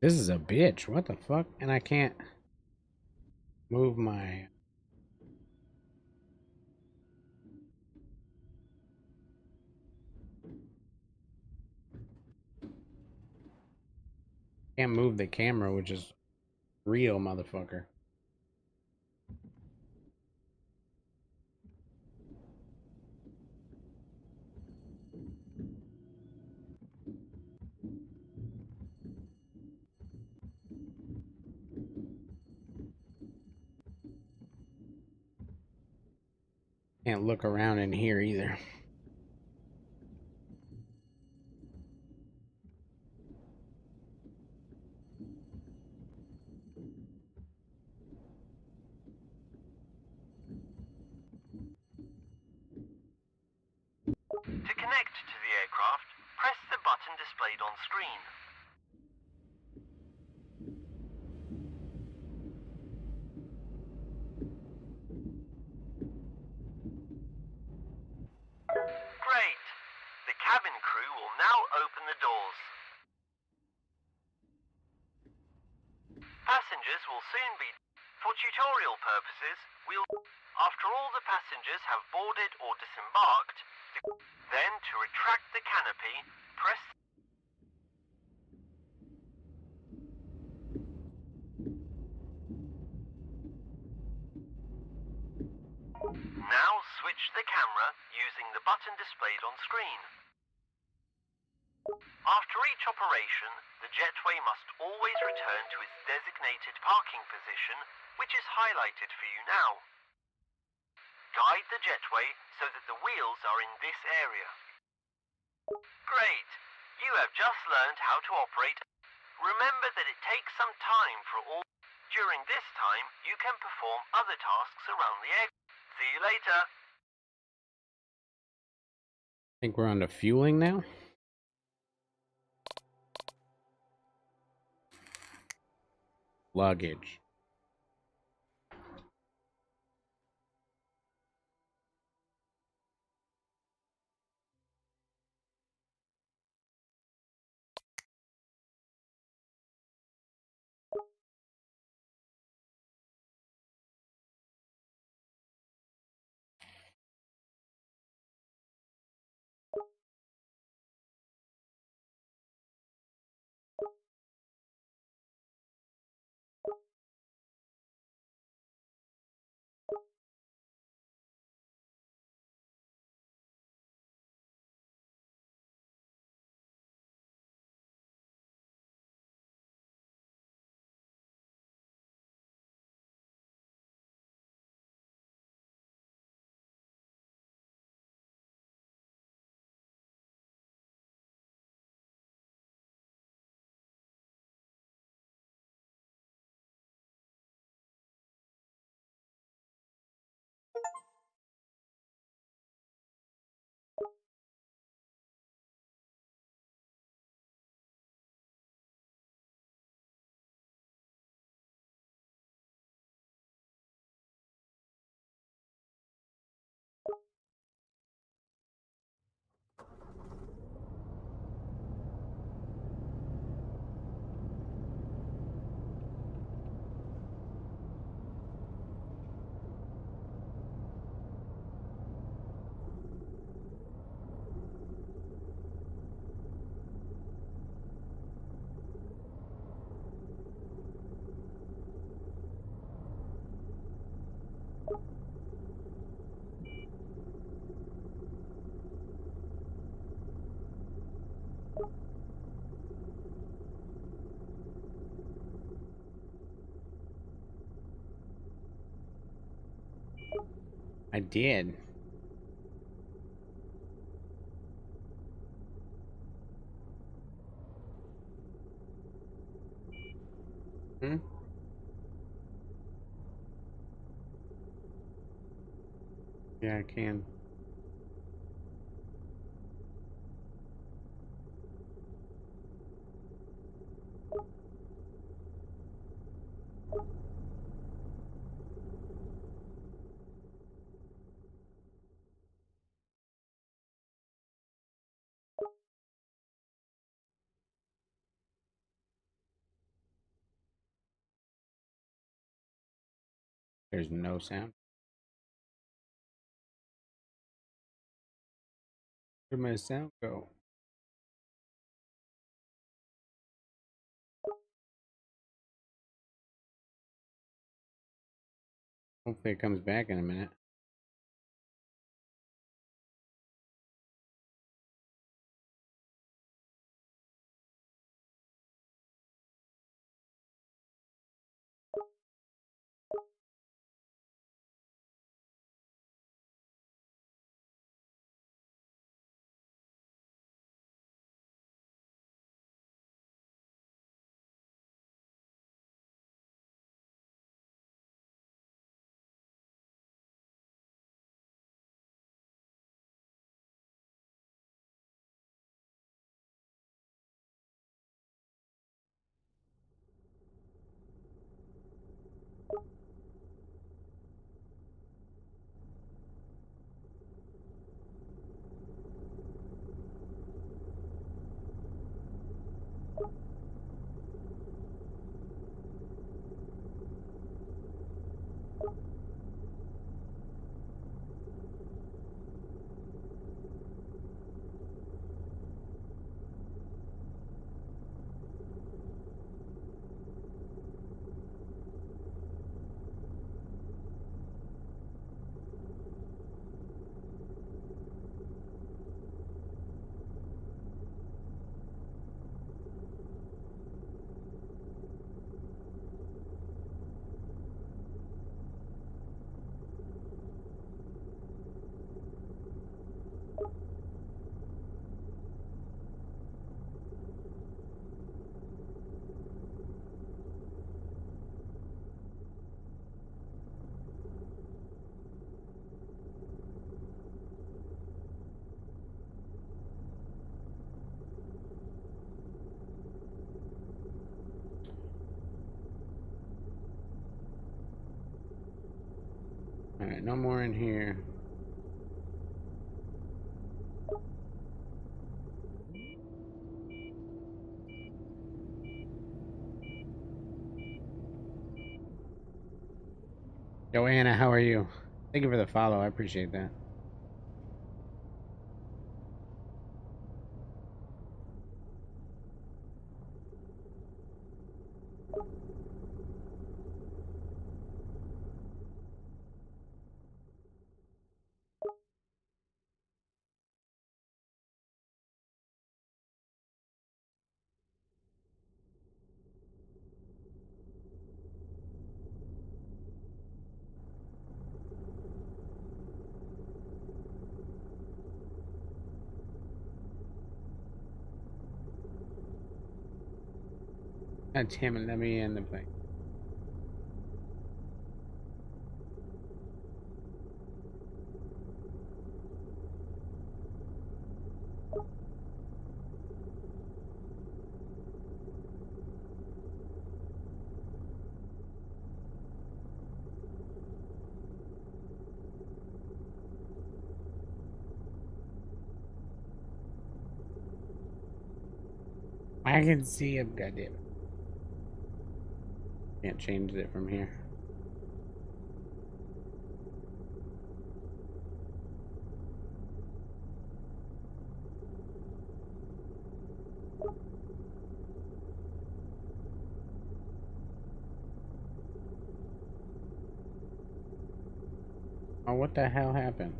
S2: This is a bitch. What the fuck? And I can't move my... Can't move the camera, which is real, motherfucker. Can't look around in here either.
S3: To connect to the aircraft, press the button displayed on screen. Great! The cabin crew will now open the doors. Passengers will soon be... For tutorial purposes, after all the passengers have boarded or disembarked, then to retract the canopy, press... Now switch the camera using the button displayed on screen. After each operation, the jetway must always return to its designated parking position, which is highlighted for you now. Guide the jetway so that the wheels are in this area. Great! You have just learned how to operate. Remember that it takes some time for all... During this time, you can perform other tasks around the aircraft. See you later.
S2: I think we're on to fueling now. Luggage. I did. Hmm? Yeah, I can. There's no sound. Where'd my sound go? Hopefully it comes back in a minute. Alright, no more in here. Joanna, how are you? Thank you for the follow. I appreciate that. God damn it, let me end the play. I can see him, goddamn it. Can't change it from here. Oh, what the hell happened?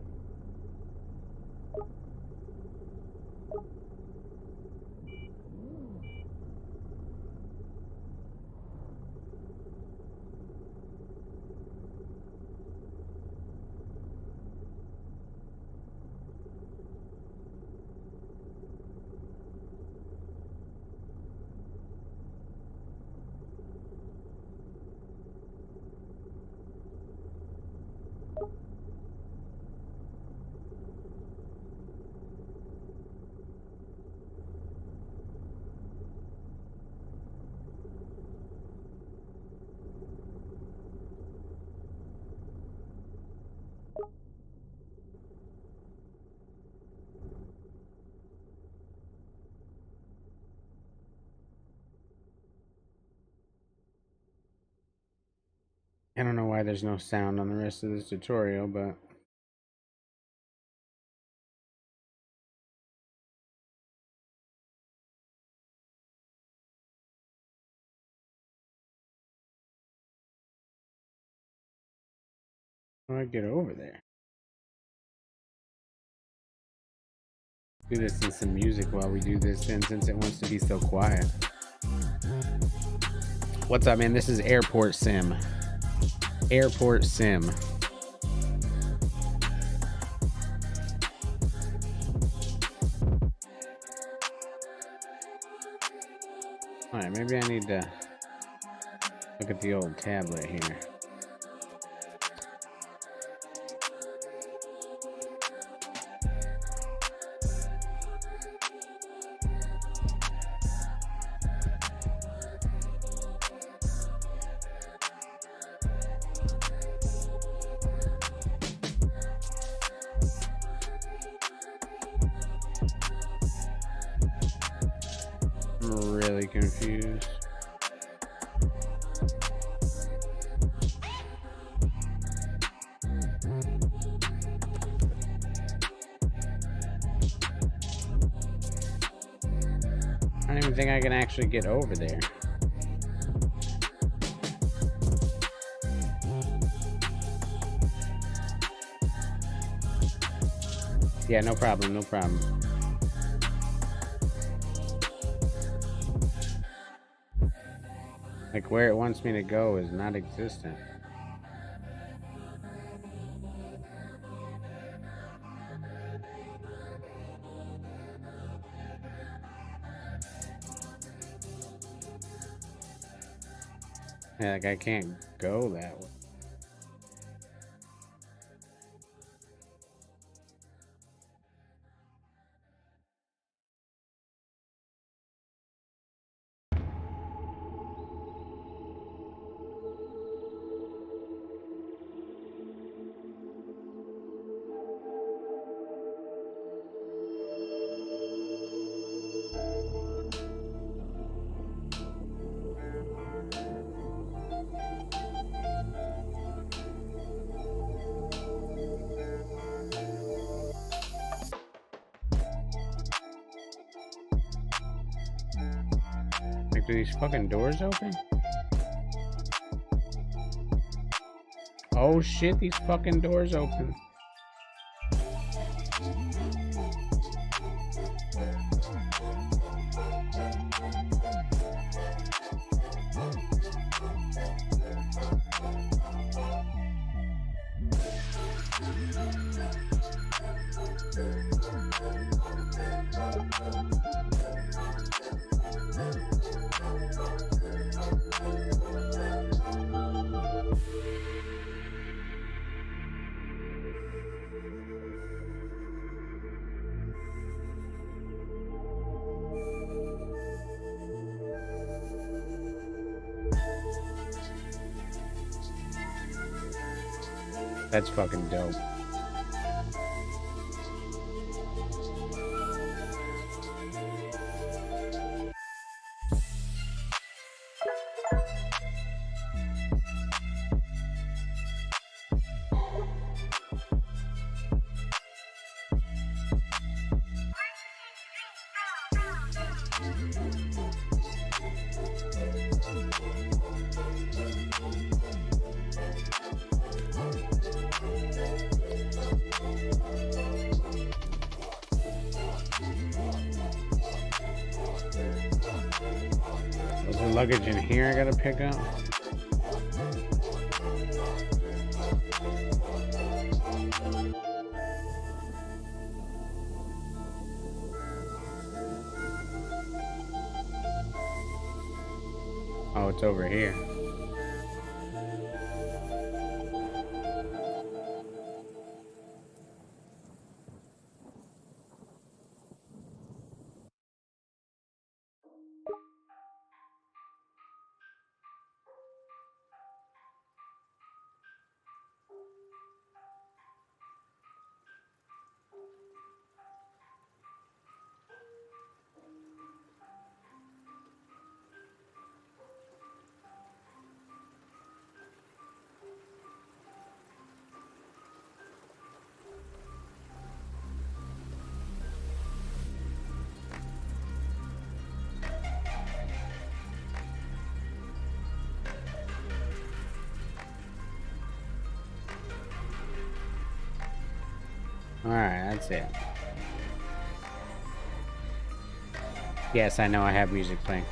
S2: I don't know why there's no sound on the rest of this tutorial, but how do I get over there? Do this in some music while we do this, and since it wants to be so quiet. What's up, man? This is Airport Sim. Airport Sim. Alright, maybe I need to look at the old tablet here. I'm really confused. I don't even think I can actually get over there. Yeah, no problem, no problem. Like, where it wants me to go is not existent. Yeah, like, I can't go that way. Like, do these fucking doors open? Oh shit, these fucking doors open. That's fucking dope. Is there luggage in here I gotta pick up? Oh, it's over here. Alright, that's it. Yes, I know I have music playing.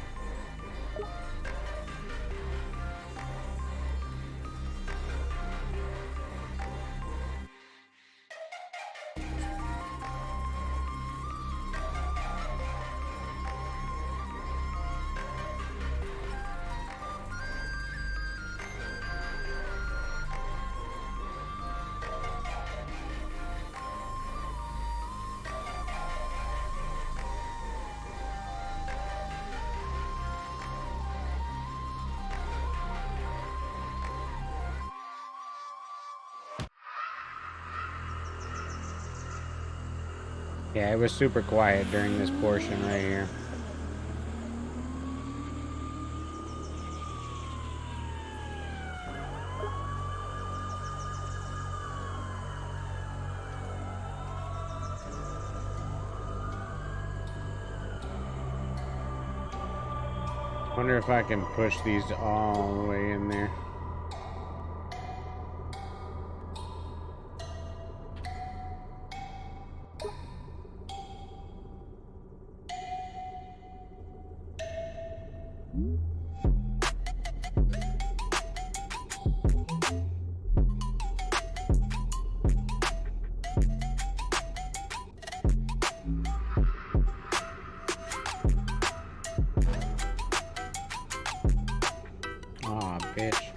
S2: Yeah, it was super quiet during this portion right here. Wonder if I can push these all the way in there. Aw, bitch.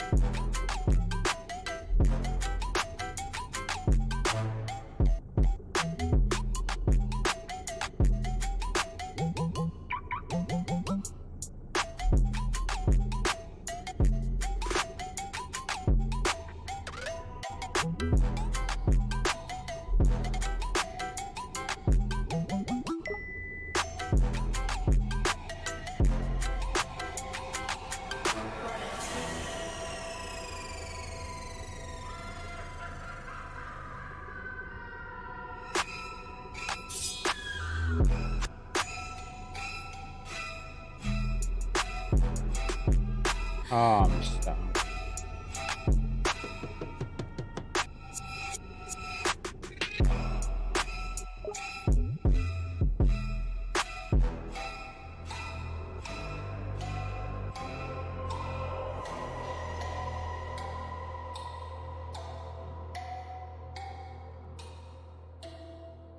S2: Oh, I'm stuck.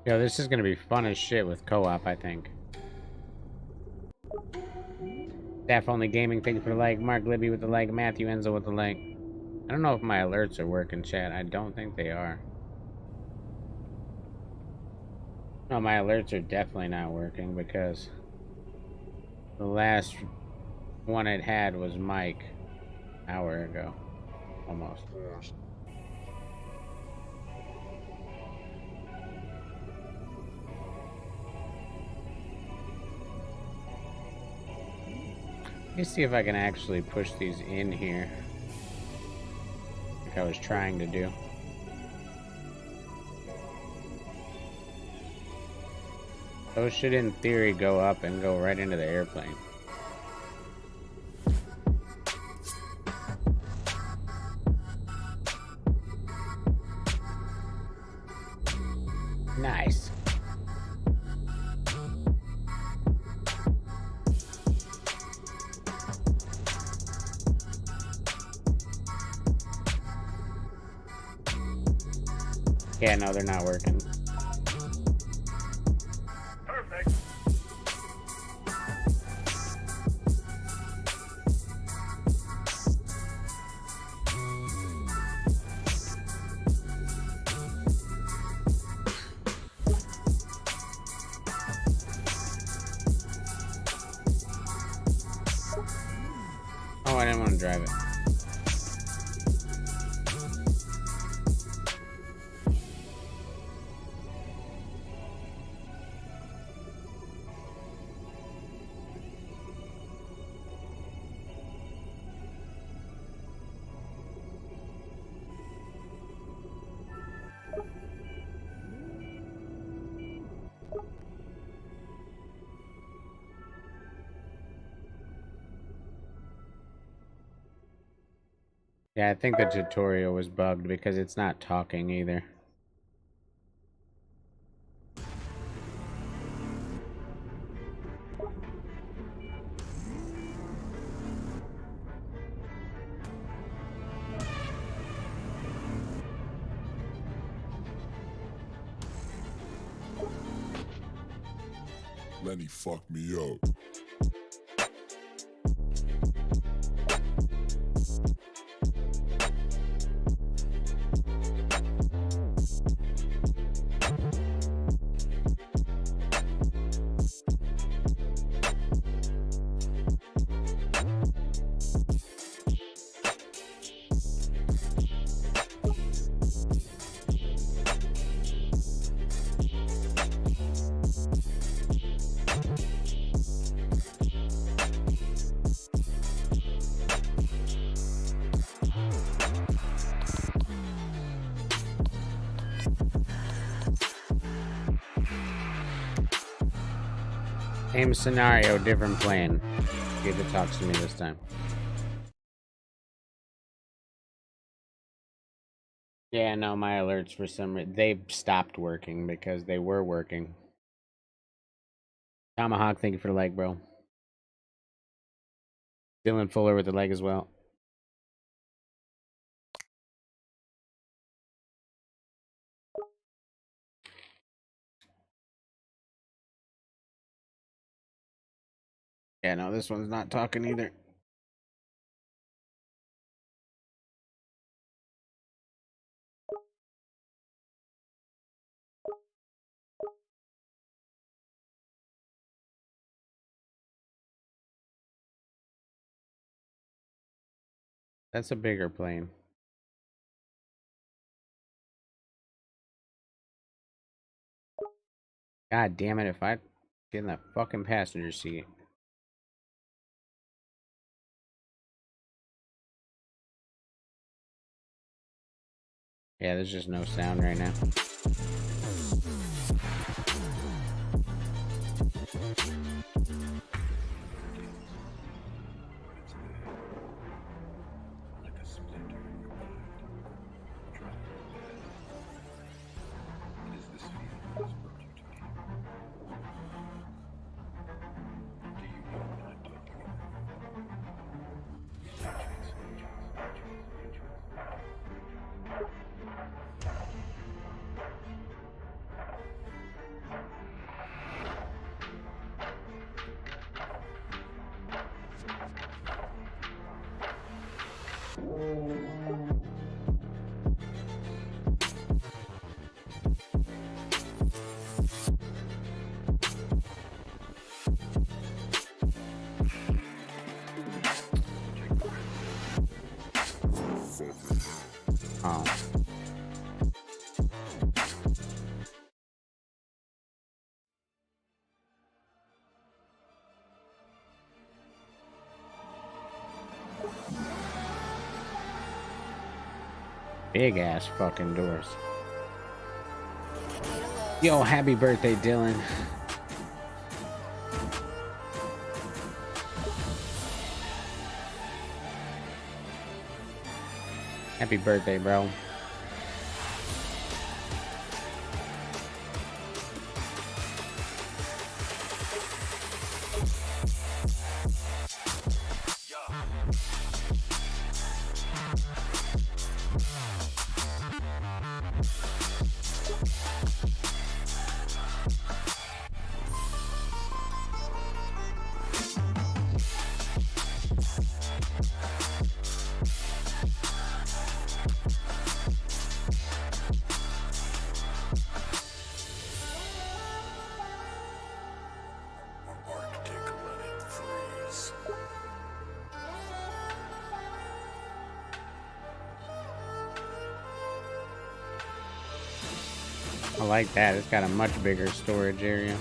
S2: Yo, this is gonna be fun as shit with co-op, I think. Staff only gaming, thank you for the like. Mark Libby with the like. Matthew Enzo with the like. I don't know if my alerts are working, chat. I don't think they are. No, my alerts are definitely not working because the last one it had was Mike an hour ago. Almost. Let me see if I can actually push these in here. Like I was trying to do. Those should, in theory, go up and go right into the airplane. Nice. Yeah, no, they're not working.
S5: Perfect.
S2: Oh, I didn't want to drive it. Yeah, I think the tutorial was bugged because it's not talking either.
S5: Lenny fucked me up.
S2: Same scenario, different plan. See if it talks to me this time. Yeah, no, my alerts for some reason they stopped working because they were working. Tomahawk, thank you for the like, bro. Dylan Fuller with the leg as well. Yeah, no, this one's not talking either. That's a bigger plane. God damn it, if I get in that fucking passenger seat. Yeah, there's just no sound right now. Oh. Big ass fucking doors. Yo, happy birthday, Dylan. Happy birthday, bro. I like that. It's got a much bigger storage area.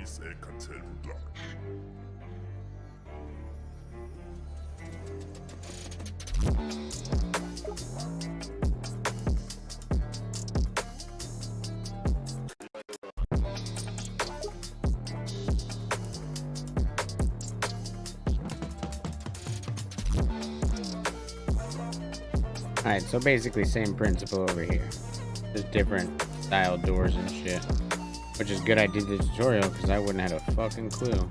S5: ist ein Kartellprodukt.
S2: Alright, so basically same principle over here. Just different style doors and shit. Which is good I did the tutorial because I wouldn't have a fucking clue.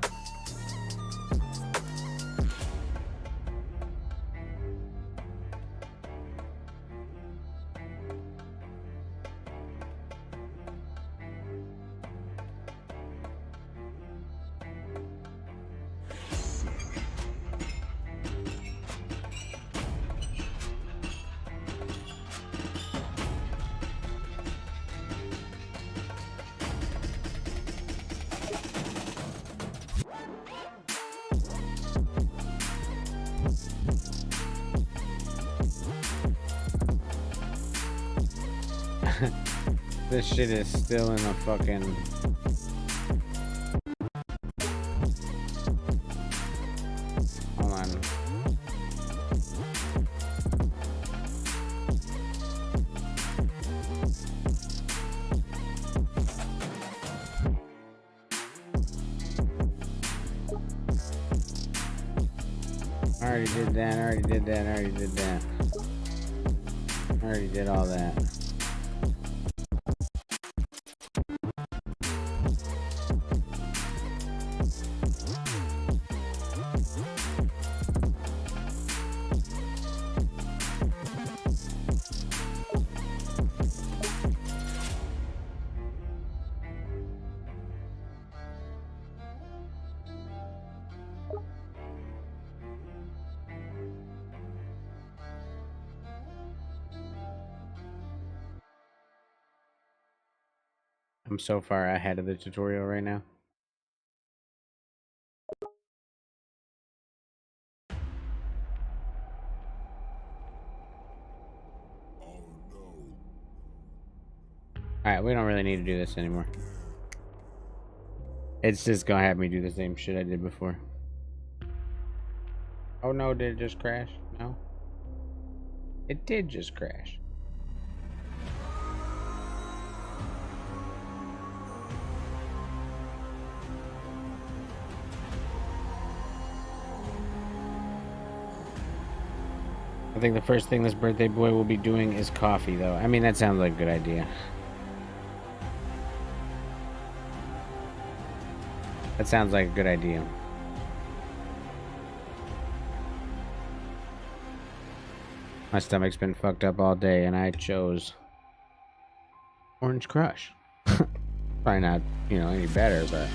S2: This shit is still in the fucking... Hold on. I already did that, I already did that, I already did that. I already did all that. I'm so far ahead of the tutorial right now. Alright, we don't really need to do this anymore. It's just gonna have me do the same shit I did before. Oh no, did it just crash? No? It did just crash. I think the first thing this birthday boy will be doing is coffee, though. I mean, that sounds like a good idea. That sounds like a good idea. My stomach's been fucked up all day, and I chose Orange Crush. Probably not, you know, any better, but...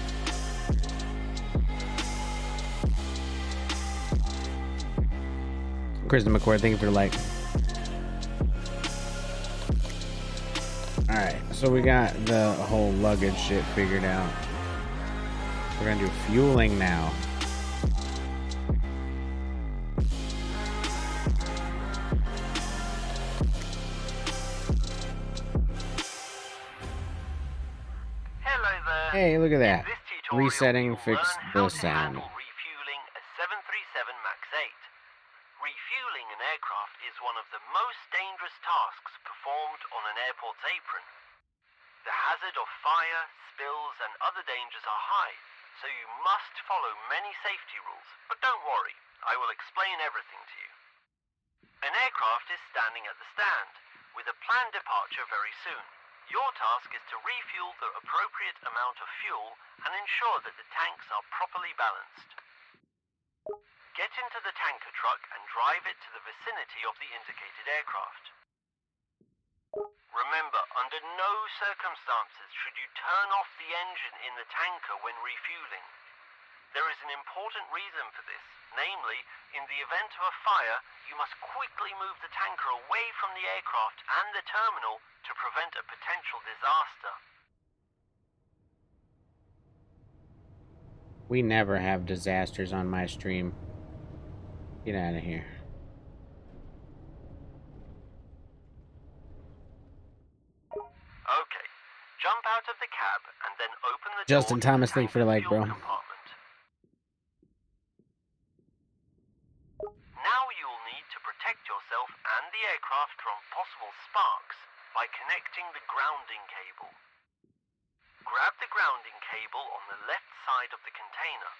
S2: Kristen McCord, thank you for the like. Alright, so we got the whole luggage shit figured out. We're gonna do fueling now.
S3: Hello there.
S2: Hey, look at that.
S3: In this tutorial,
S2: Resetting
S3: you'll
S2: fixed
S3: learn
S2: the
S3: how to
S2: sound.
S3: handle refueling a 737 MAX 8. Refueling an aircraft is one of the most dangerous tasks performed on an airport's apron. The hazard of fire, spills, and other dangers are high, so you must follow many safety rules. But don't worry, I will explain everything to you. An aircraft is standing at the stand, with a planned departure very soon. Your task is to refuel the appropriate amount of fuel and ensure that the tanks are properly balanced. Get into the tanker truck and drive it to the vicinity of the indicated aircraft. Remember, under no circumstances should you turn off the engine in the tanker when refueling. There is an important reason for this, namely, in the event of a fire, you must quickly move the tanker away from the aircraft and the terminal to prevent a potential disaster.
S2: We never have disasters on my stream. Get out of here.
S3: Okay, jump out of the cab and then open the
S2: Justin
S3: door to
S2: Thomas,
S3: the
S2: thank you for the
S3: tanker
S2: like,
S3: fuel
S2: bro.
S3: compartment. Now you'll need to protect yourself and the aircraft from possible sparks by connecting the grounding cable. Grab the grounding cable on the left side of the container.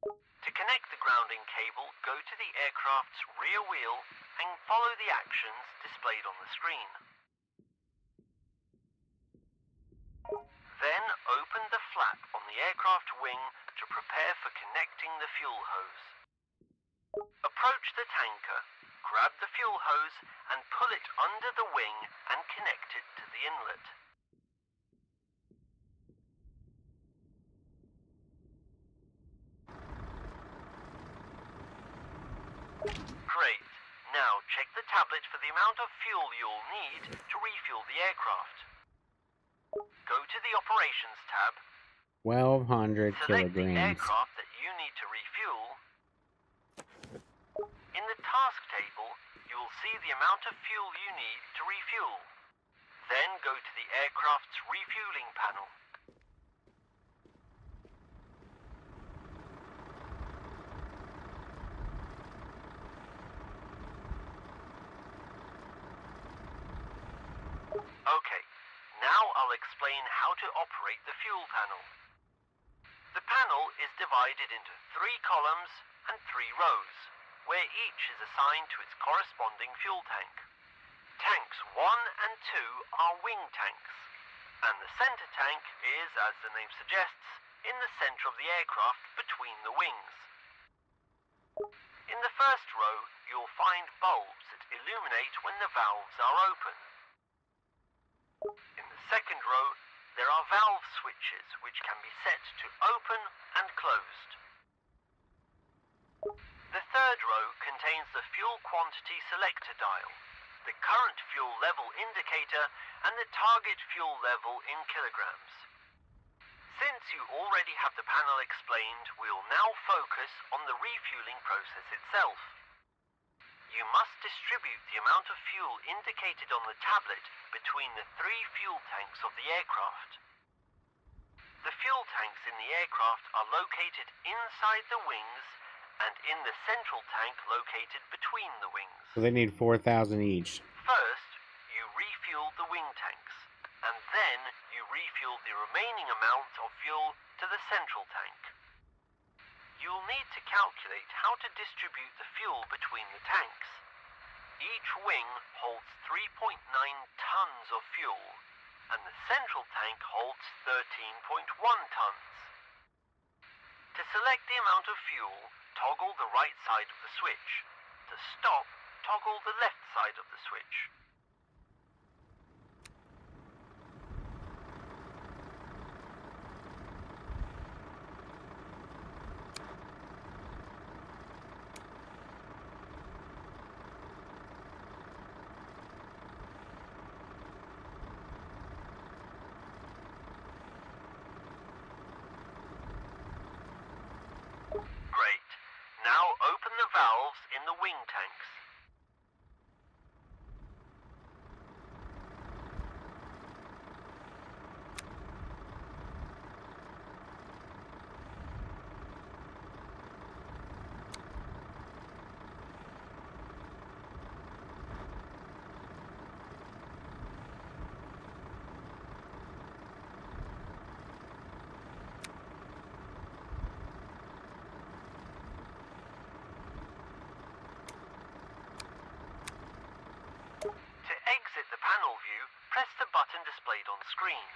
S3: To connect the grounding cable, go to the aircraft's rear wheel and follow the actions displayed on the screen. Then open the flap on the aircraft wing to prepare for connecting the fuel hose. Approach the tanker, grab the fuel hose and pull it under the wing and connect it to the inlet. Great. Now check the tablet for the amount of fuel you'll need to refuel the aircraft. Go to the Operations tab.
S2: 1,200
S3: Select the
S2: kilograms.
S3: aircraft that you need to refuel. In the task table, you will see the amount of fuel you need to refuel. Then go to the aircraft's refueling panel. Okay, now I'll explain how to operate the fuel panel. The panel is divided into 3 columns and 3 rows, where each is assigned to its corresponding fuel tank. Tanks 1 and 2 are wing tanks, and the center tank is, as the name suggests, in the center of the aircraft between the wings. In the first row, you'll find bulbs that illuminate when the valves are open. In the second row, there are valve switches which can be set to open and closed. The third row contains the fuel quantity selector dial, the current fuel level indicator, and the target fuel level in kilograms. Since you already have the panel explained, we'll now focus on the refueling process itself. You must distribute the amount of fuel indicated on the tablet between the 3 fuel tanks of the aircraft. The fuel tanks in the aircraft are located inside the wings and in the central tank located between the wings.
S2: So they need 4,000 each.
S3: First, you refuel the wing tanks, and then you refuel the remaining amount of fuel to the central tank. You'll need to calculate how to distribute the fuel between the tanks. Each wing holds 3.9 tons of fuel, and the central tank holds 13.1 tons. To select the amount of fuel, toggle the right side of the switch. To stop, toggle the left side of the switch. Great. Now open the valves in the wing tanks. To exit the panel view, press the button displayed on screen.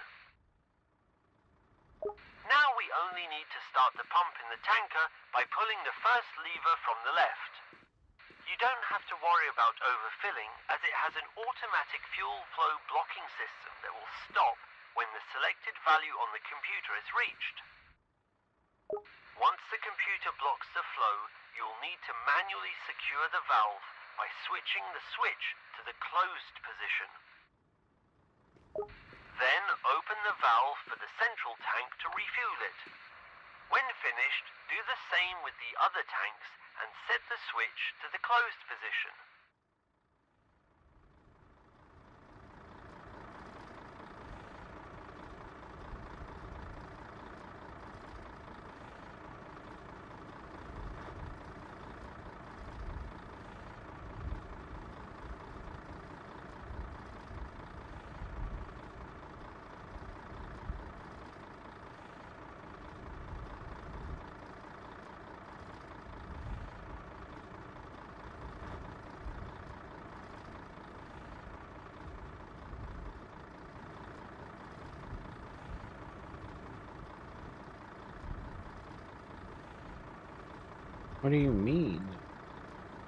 S3: Now we only need to start the pump in the tanker by pulling the first lever from the left. You don't have to worry about overfilling, as it has an automatic fuel flow blocking system that will stop when the selected value on the computer is reached. Once the computer blocks the flow, you'll need to manually secure the valve by switching the switch to the closed position. Then open the valve for the central tank to refuel it. When finished, do the same with the other tanks and set the switch to the closed position.
S2: What do you mean?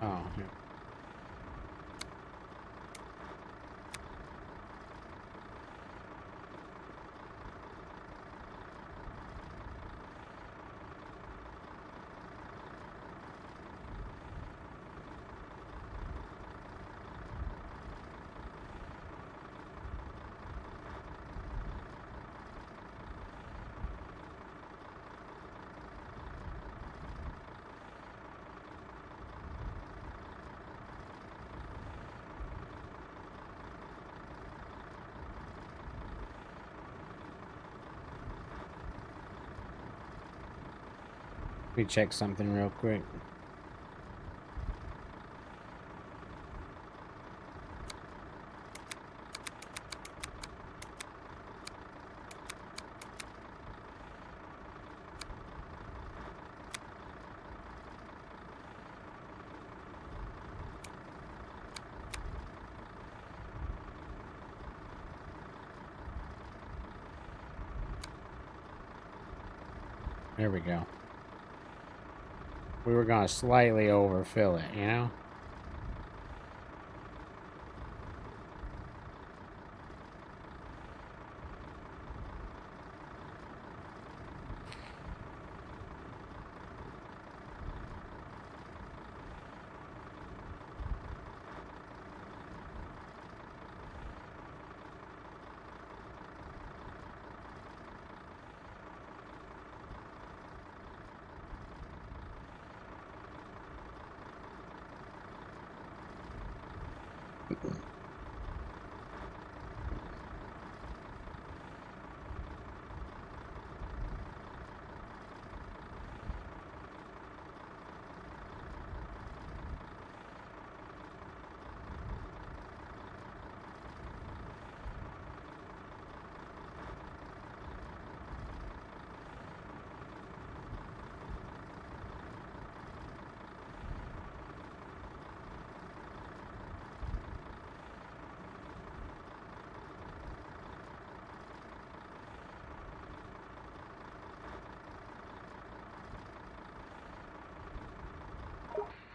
S2: Oh, here. Let me check something real quick. There we go. We were gonna slightly overfill it, you know?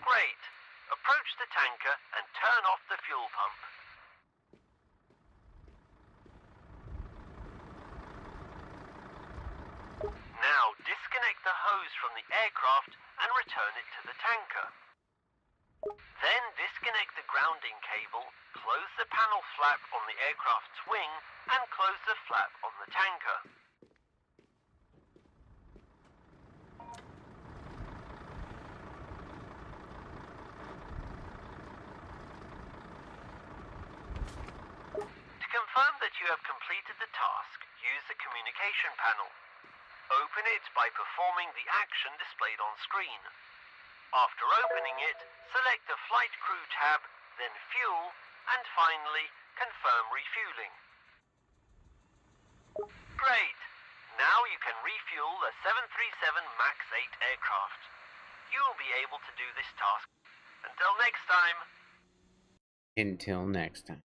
S3: Great. Approach the tanker and turn off the fuel pump. Now disconnect the hose from the aircraft and return it to the tanker. Then disconnect the grounding cable, close the panel flap on the aircraft's wing, and close the flap on the tanker. To confirm that you have completed the task, use the communication panel. Open it by performing the action displayed on screen. After opening it, select the Flight Crew tab, then Fuel, and finally, confirm refueling. Great! Now you can refuel the 737 MAX 8 aircraft. You will be able to do this task. Until next time.
S2: Until next time.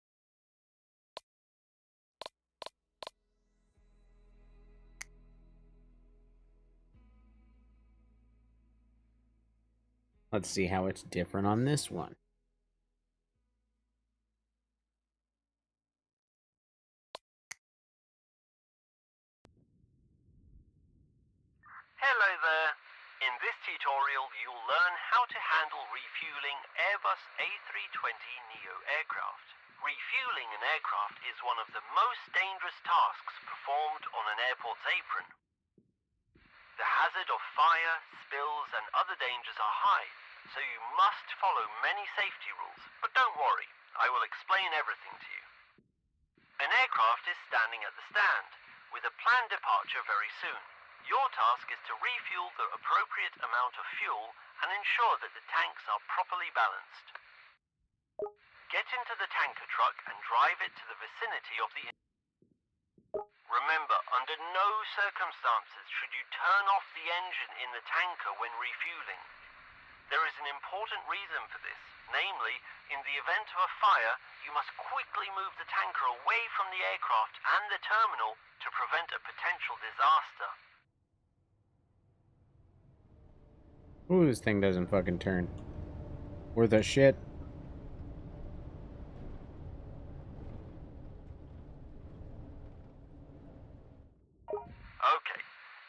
S2: Let's see how it's different on this one.
S3: Hello there. In this tutorial, you'll learn how to handle refueling Airbus A320neo aircraft. Refueling an aircraft is one of the most dangerous tasks performed on an airport's apron. The hazard of fire, spills, and other dangers are high, so you must follow many safety rules. But don't worry, I will explain everything to you. An aircraft is standing at the stand, with a planned departure very soon. Your task is to refuel the appropriate amount of fuel and ensure that the tanks are properly balanced. Get into the tanker truck and drive it to the vicinity of the... Remember, under no circumstances should you turn off the engine in the tanker when refueling. There is an important reason for this, namely, in the event of a fire, you must quickly move the tanker away from the aircraft and the terminal to prevent a potential disaster.
S2: Ooh, this thing doesn't fucking turn. Worth a shit.
S3: Okay,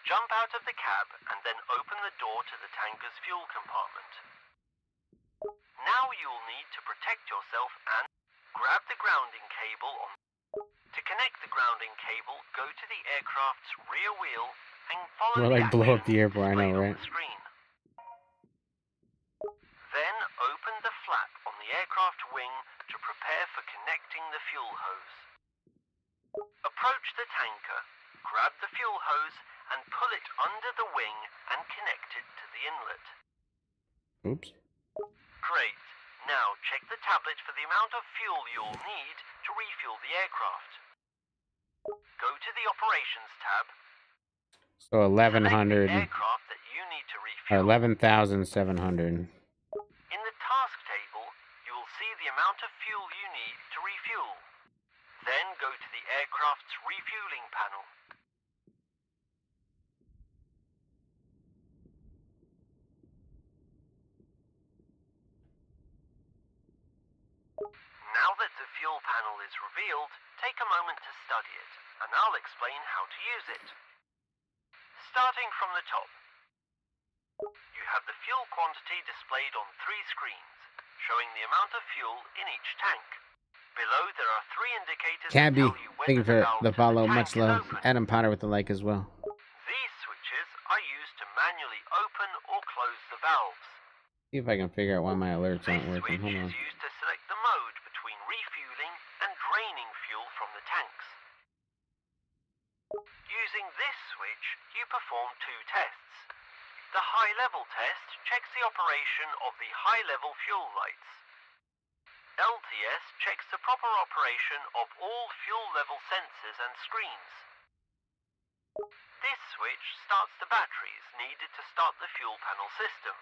S3: jump out of the cab and then open the door to the tanker's fuel compartment. Now you'll need to protect yourself and grab the grounding cable on. To connect the grounding cable, go to the aircraft's rear wheel and follow
S2: Well,
S3: the
S2: like blow up
S3: actions
S2: the airport, I know,
S3: displayed on
S2: right?
S3: the screen. Then open the flap on the aircraft wing to prepare for connecting the fuel hose. Approach the tanker, grab the fuel hose and pull it under the wing and connect it to the inlet.
S2: Oops.
S3: Great. Now check the tablet for the amount of fuel you'll need to refuel the aircraft. Go to the Operations tab.
S2: So
S3: Select
S2: 1100
S3: the aircraft that you need to
S2: or
S3: refuel.
S2: 11,700.
S3: In the task table, you will see the amount of fuel you need to refuel. Then go to the aircraft's refueling panel. Now that the fuel panel is revealed, take a moment to study it, and I'll explain how to use it. Starting from the top, you have the fuel quantity displayed on 3 screens, showing the amount of fuel in each tank. Below there are 3 indicators that
S2: Cabby,
S3: tell you when
S2: thank you for
S3: valve
S2: the
S3: to
S2: follow.
S3: tank
S2: Much
S3: is
S2: love.
S3: open.
S2: Adam Potter with the like as well.
S3: These switches are used to manually open or close the valves.
S2: See if I can figure out why my alerts
S3: This
S2: aren't working.
S3: switch
S2: Hold on.
S3: is used to select the mode between refueling and draining fuel from the tanks. Using this switch, you perform 2 tests. The high-level test checks the operation of the high-level fuel lights. LTS checks the proper operation of all fuel level sensors and screens. This switch starts the batteries needed to start the fuel panel system.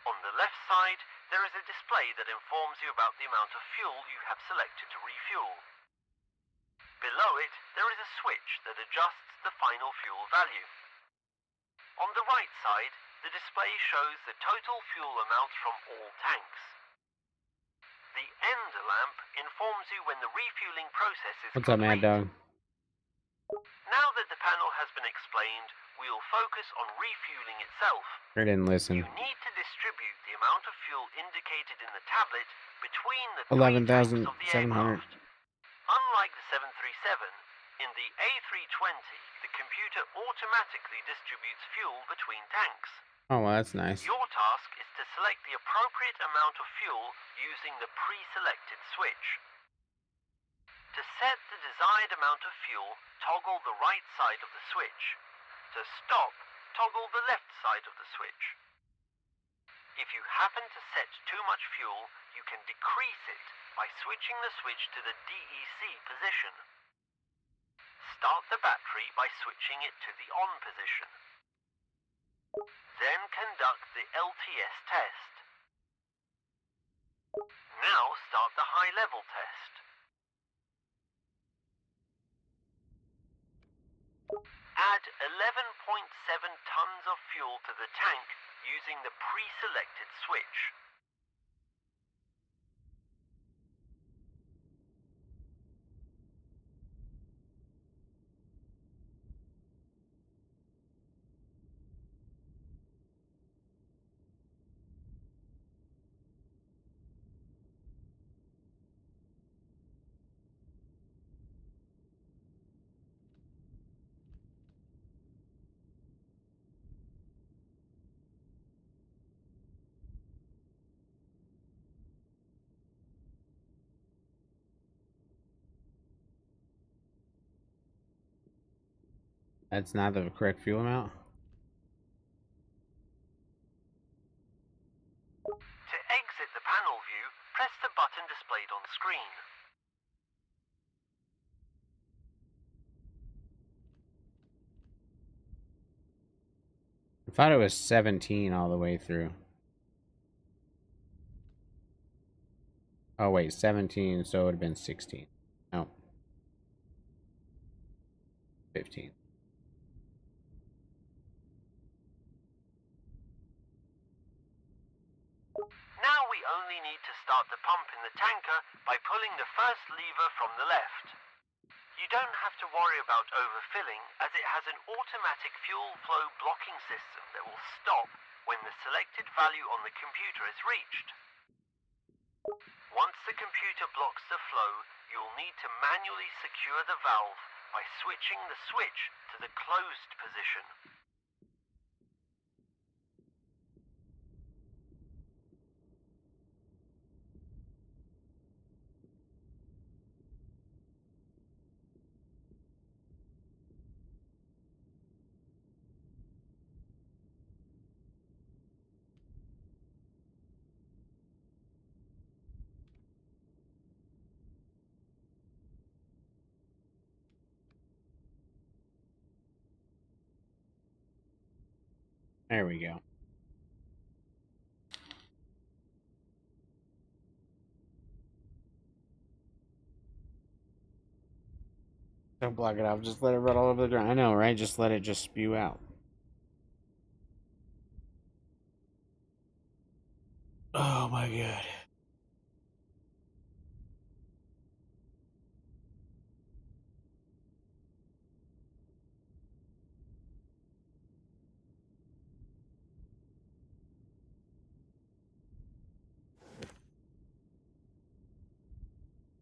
S3: On the left side, there is a display that informs you about the amount of fuel you have selected to refuel. Below it, there is a switch that adjusts the final fuel value. On the right side, the display shows the total fuel amount from all tanks. The end lamp informs you when the refueling process is
S2: What's up, Mad
S3: complete.
S2: Dog?
S3: Now that the panel has been explained, we'll focus on refueling itself.
S2: I didn't listen.
S3: You need to distribute the amount of fuel indicated in the tablet between the 3 tanks of the
S2: 11,700.
S3: aircraft. Unlike the 737, in the A320, the computer automatically distributes fuel between tanks.
S2: Oh, well, that's nice.
S3: Your task is to select the appropriate amount of fuel using the pre-selected switch. To set the desired amount of fuel, toggle the right side of the switch. To stop, toggle the left side of the switch. If you happen to set too much fuel, you can decrease it by switching the switch to the DEC position. Start the battery by switching it to the on position. Then conduct the LTS test. Now start the high-level test. Add 11.7 tons of fuel to the tank using the pre-selected switch.
S2: That's not the correct fuel amount.
S3: To exit the panel view, press the button displayed on screen.
S2: I thought it was 17 all the way through. Oh, wait, 17, so it would have been 16. No. 15.
S3: only need to start the pump in the tanker by pulling the first lever from the left. You don't have to worry about overfilling, as it has an automatic fuel flow blocking system that will stop when the selected value on the computer is reached. Once the computer blocks the flow, you'll need to manually secure the valve by switching the switch to the closed position.
S2: There we go. Don't block it off. Just let it run all over the ground. I know, right? Just let it just spew out. Oh my god.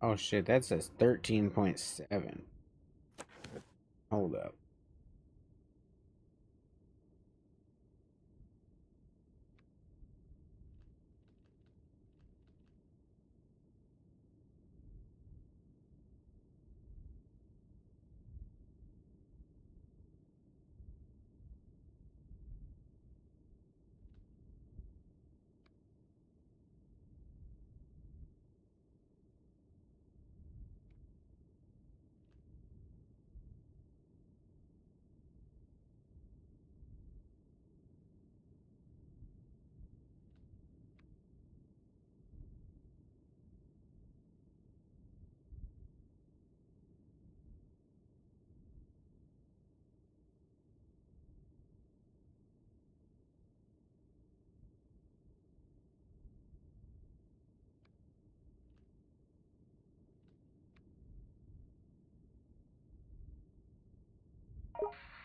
S2: Oh shit, that says 13.7. Hold up.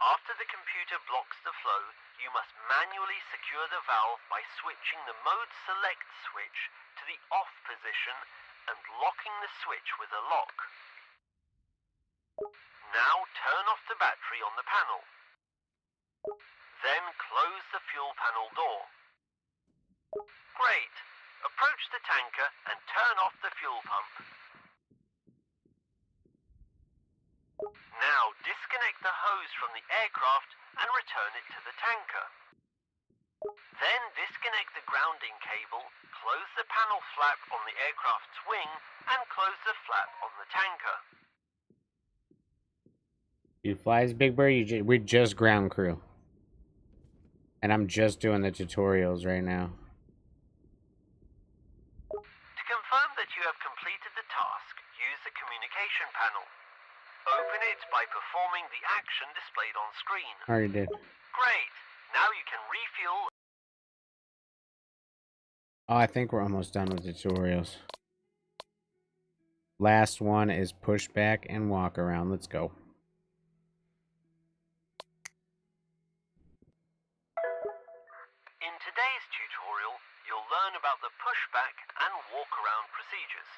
S3: After the computer blocks the flow, you must manually secure the valve by switching the mode select switch to the off position and locking the switch with a lock. Now turn off the battery on the panel. Then close the fuel panel door. Great! Approach the tanker and turn off the fuel pump. Now disconnect the hose from the aircraft and return it to the tanker. Then disconnect the grounding cable, close the panel flap on the aircraft's wing, and close the flap on the tanker.
S2: You flies, Big Bird. We're just ground crew, and I'm just doing the tutorials right now.
S3: To confirm that you have completed the task, use the communication panel. Open it by performing the action displayed on screen.
S2: Already did.
S3: Great! Now you can refuel.
S2: Oh, I think we're almost done with tutorials. Last one is push back and walk around. Let's go.
S3: In today's tutorial, you'll learn about the pushback and walk-around procedures.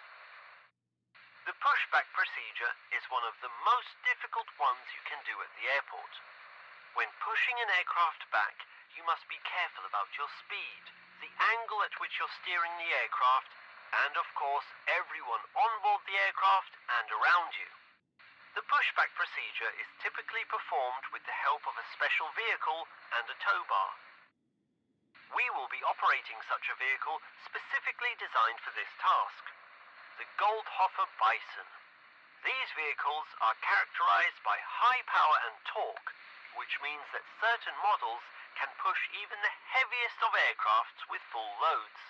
S3: The pushback procedure is one of the most difficult ones you can do at the airport. When pushing an aircraft back, you must be careful about your speed, the angle at which you're steering the aircraft, and of course, everyone on board the aircraft and around you. The pushback procedure is typically performed with the help of a special vehicle and a tow bar. We will be operating such a vehicle specifically designed for this task. The Goldhofer Bison. These vehicles are characterized by high power and torque, which means that certain models can push even the heaviest of aircrafts with full loads.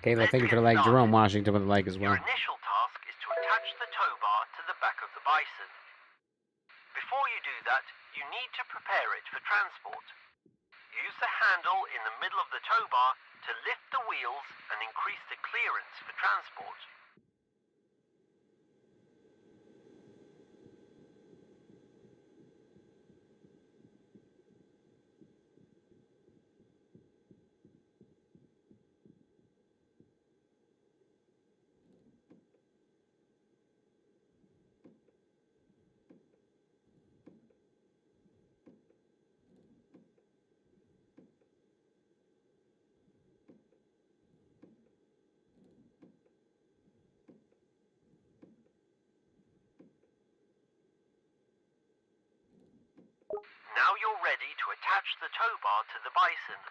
S2: Kayla, thank you for the like. Jerome Washington with the like as well.
S3: Your initial task is to attach the tow bar to the back of the Bison. Before you do that, you need to prepare it for transport. Use the handle in the middle of the tow bar to lift the wheels and increase the clearance for transport. Now you're ready to attach the tow bar to the Bison.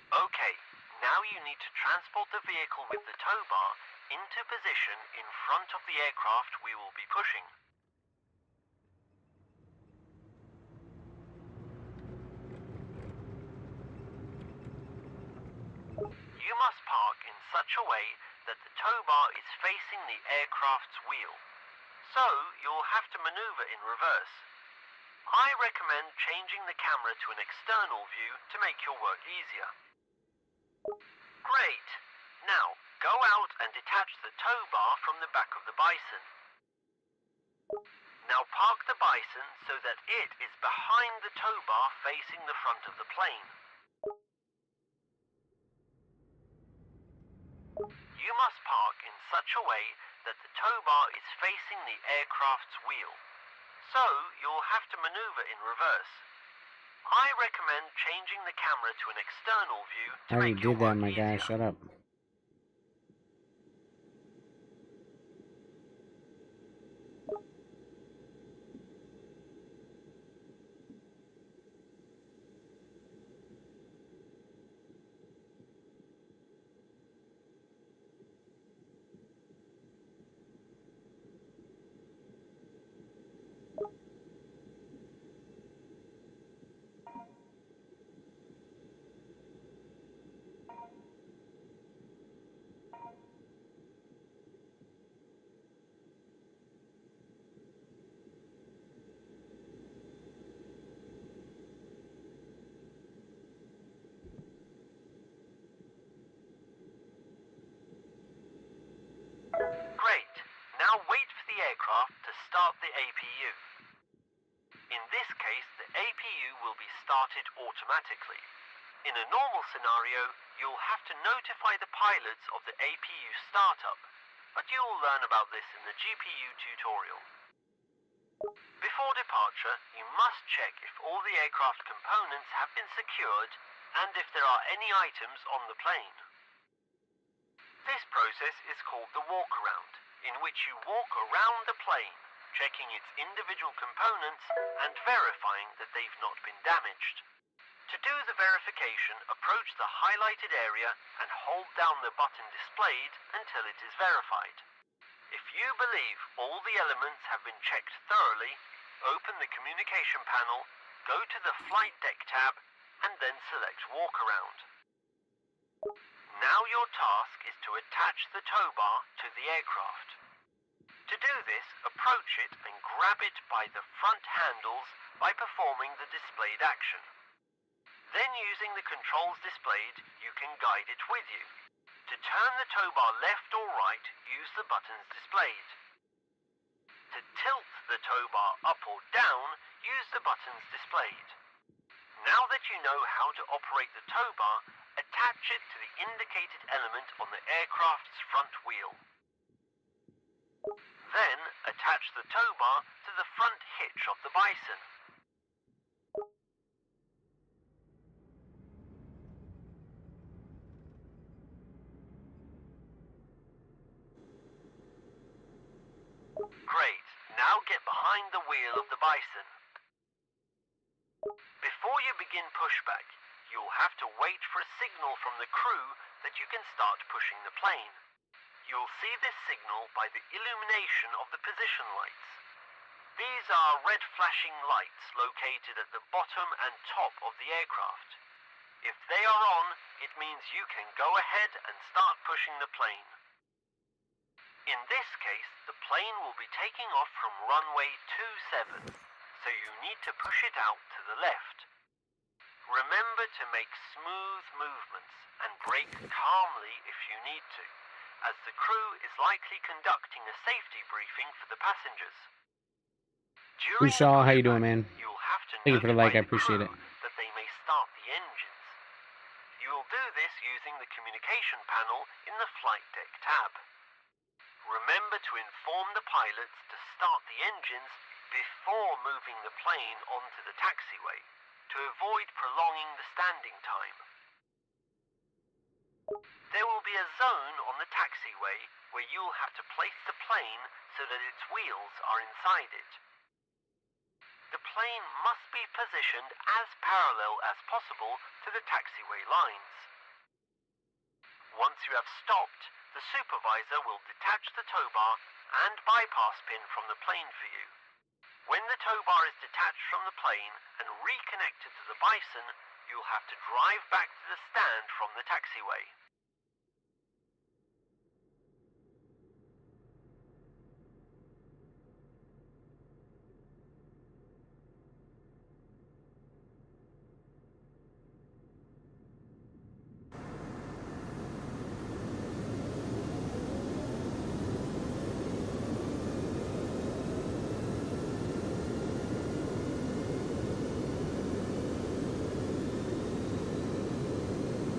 S3: Okay, now you need to transport the vehicle with the tow bar into position in front of the aircraft we will be pushing. You must park in such a way that the tow bar is facing the aircraft's wheel. So, you'll have to maneuver in reverse. I recommend changing the camera to an external view to make your work easier. Great! Now, go out and detach the tow bar from the back of the Bison. Now park the Bison so that it is behind the tow bar facing the front of the plane. You must park in such a way that the tow bar is facing the aircraft's wheel. So, you'll have to maneuver in reverse. I recommend changing the camera to an external view to
S2: I already
S3: make your
S2: did that,
S3: work
S2: my guy.
S3: easier.
S2: Shut up.
S3: Great. Now wait for the aircraft to start the APU. In this case, the APU will be started automatically. In a normal scenario, you'll have to notify the pilots of the APU startup, but you'll learn about this in the GPU tutorial. Before departure, you must check if all the aircraft components have been secured and if there are any items on the plane. This process is called the walk-around, in which you walk around the plane, checking its individual components and verifying that they've not been damaged. To do the verification, approach the highlighted area and hold down the button displayed until it is verified. If you believe all the elements have been checked thoroughly, open the communication panel, go to the flight deck tab, and then select walk-around. Now your task is to attach the tow bar to the aircraft. To do this, approach it and grab it by the front handles by performing the displayed action. Then using the controls displayed, you can guide it with you. To turn the tow bar left or right, use the buttons displayed. To tilt the tow bar up or down, use the buttons displayed. Now that you know how to operate the tow bar, attach it to the indicated element on the aircraft's front wheel. Then, attach the tow bar to the front hitch of the Bison. wheel of the Bison. Before you begin pushback, you'll have to wait for a signal from the crew that you can start pushing the plane. You'll see this signal by the illumination of the position lights. These are red flashing lights located at the bottom and top of the aircraft. If they are on, it means you can go ahead and start pushing the plane. In this case, the plane will be taking off from runway 27, so you need to push it out to the left. Remember to make smooth movements and brake calmly if you need to, as the crew is likely conducting a safety briefing for the passengers. During
S2: Shaw, how you doing,
S3: pushback,
S2: man?
S3: you'll have to
S2: Thank you for the like, I
S3: notify
S2: appreciate
S3: crew
S2: it.
S3: that they may start the engines. You will do this using the communication panel in the flight deck tab. Remember to inform the pilots to start the engines before moving the plane onto the taxiway to avoid prolonging the standing time. There will be a zone on the taxiway where you'll have to place the plane so that its wheels are inside it. The plane must be positioned as parallel as possible to the taxiway lines. Once you have stopped, the supervisor will detach the tow bar and bypass pin from the plane for you. When the tow bar is detached from the plane and reconnected to the Bison, you'll have to drive back to the stand from the taxiway.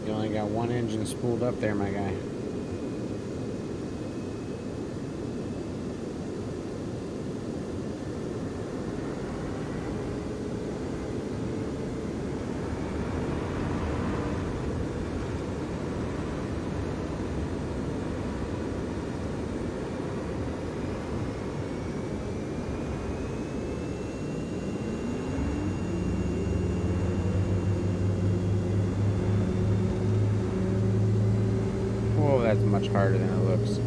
S2: You only got one engine spooled up there, my guy. Oh, that's much harder than it looks.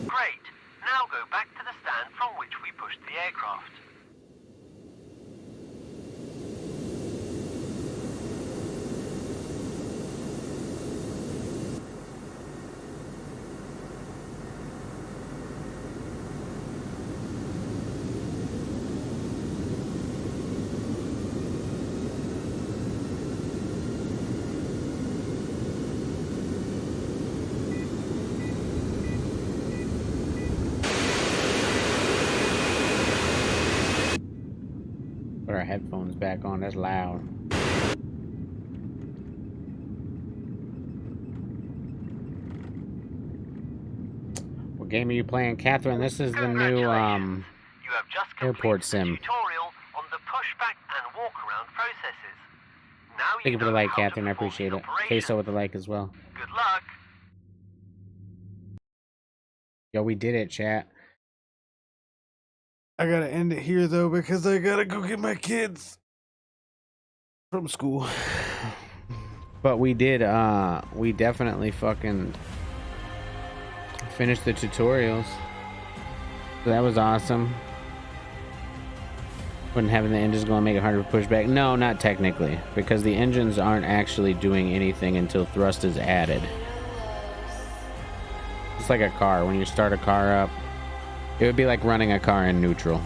S3: Great! Now go back to the stand from which we pushed the aircraft.
S2: Put our headphones back on. That's loud. What game are you playing, Catherine? This is the new
S3: You have just
S2: airport
S3: completed the
S2: sim.
S3: tutorial on the pushback and walk-around processes. Now
S2: Thank you for the
S3: know
S2: like,
S3: how to
S2: Catherine. I
S3: perform
S2: appreciate
S3: these
S2: it.
S3: operations.
S2: Queso with the like as well.
S3: Good luck!
S2: Yo, we did it, chat.
S6: I gotta end it here though because I gotta go get my kids from school.
S2: But we did, we definitely fucking finished the tutorials. So that was awesome. Wouldn't having the engines going to make it harder to push back? No, not technically, because the engines aren't actually doing anything until thrust is added. It's like a car. When you start a car up, it would be like running a car in neutral.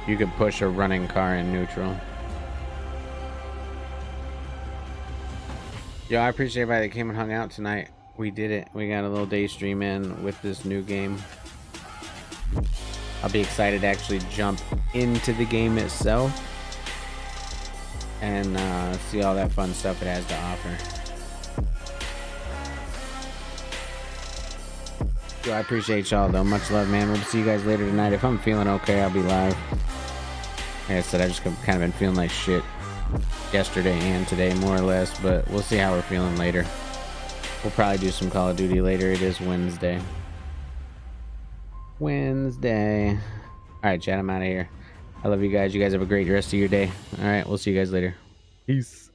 S2: You could push a running car in neutral. Yo, I appreciate everybody that came and hung out tonight. We did it. We got a little day stream in with this new game. I'll be excited to actually jump into the game itself and see all that fun stuff it has to offer. So I appreciate y'all though. Much love, man. We'll see you guys later tonight. If I'm feeling okay, I'll be live. Like I said, I just kind of been feeling like shit yesterday and today, more or less, but we'll see how we're feeling later. We'll probably do some Call of Duty later. It is Wednesday. All right, chat, I'm out of here. I love you guys. You guys have a great rest of your day. All right, we'll see you guys later. Peace.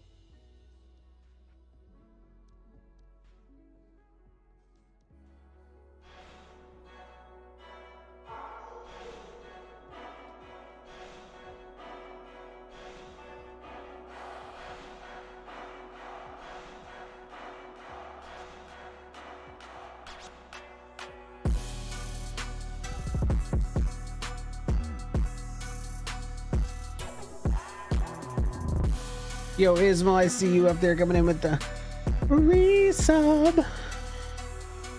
S2: Yo, Ismail, I see you up there coming in with the resub.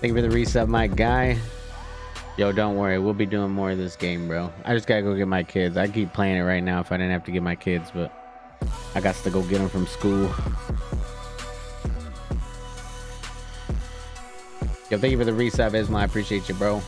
S2: Thank you for the resub, my guy. Yo, don't worry. We'll be doing more of this game, bro. I just gotta go get my kids. I keep playing it right now if I didn't have to get my kids, but I got to go get them from school. Yo, thank you for the resub, Ismail. I appreciate you, bro.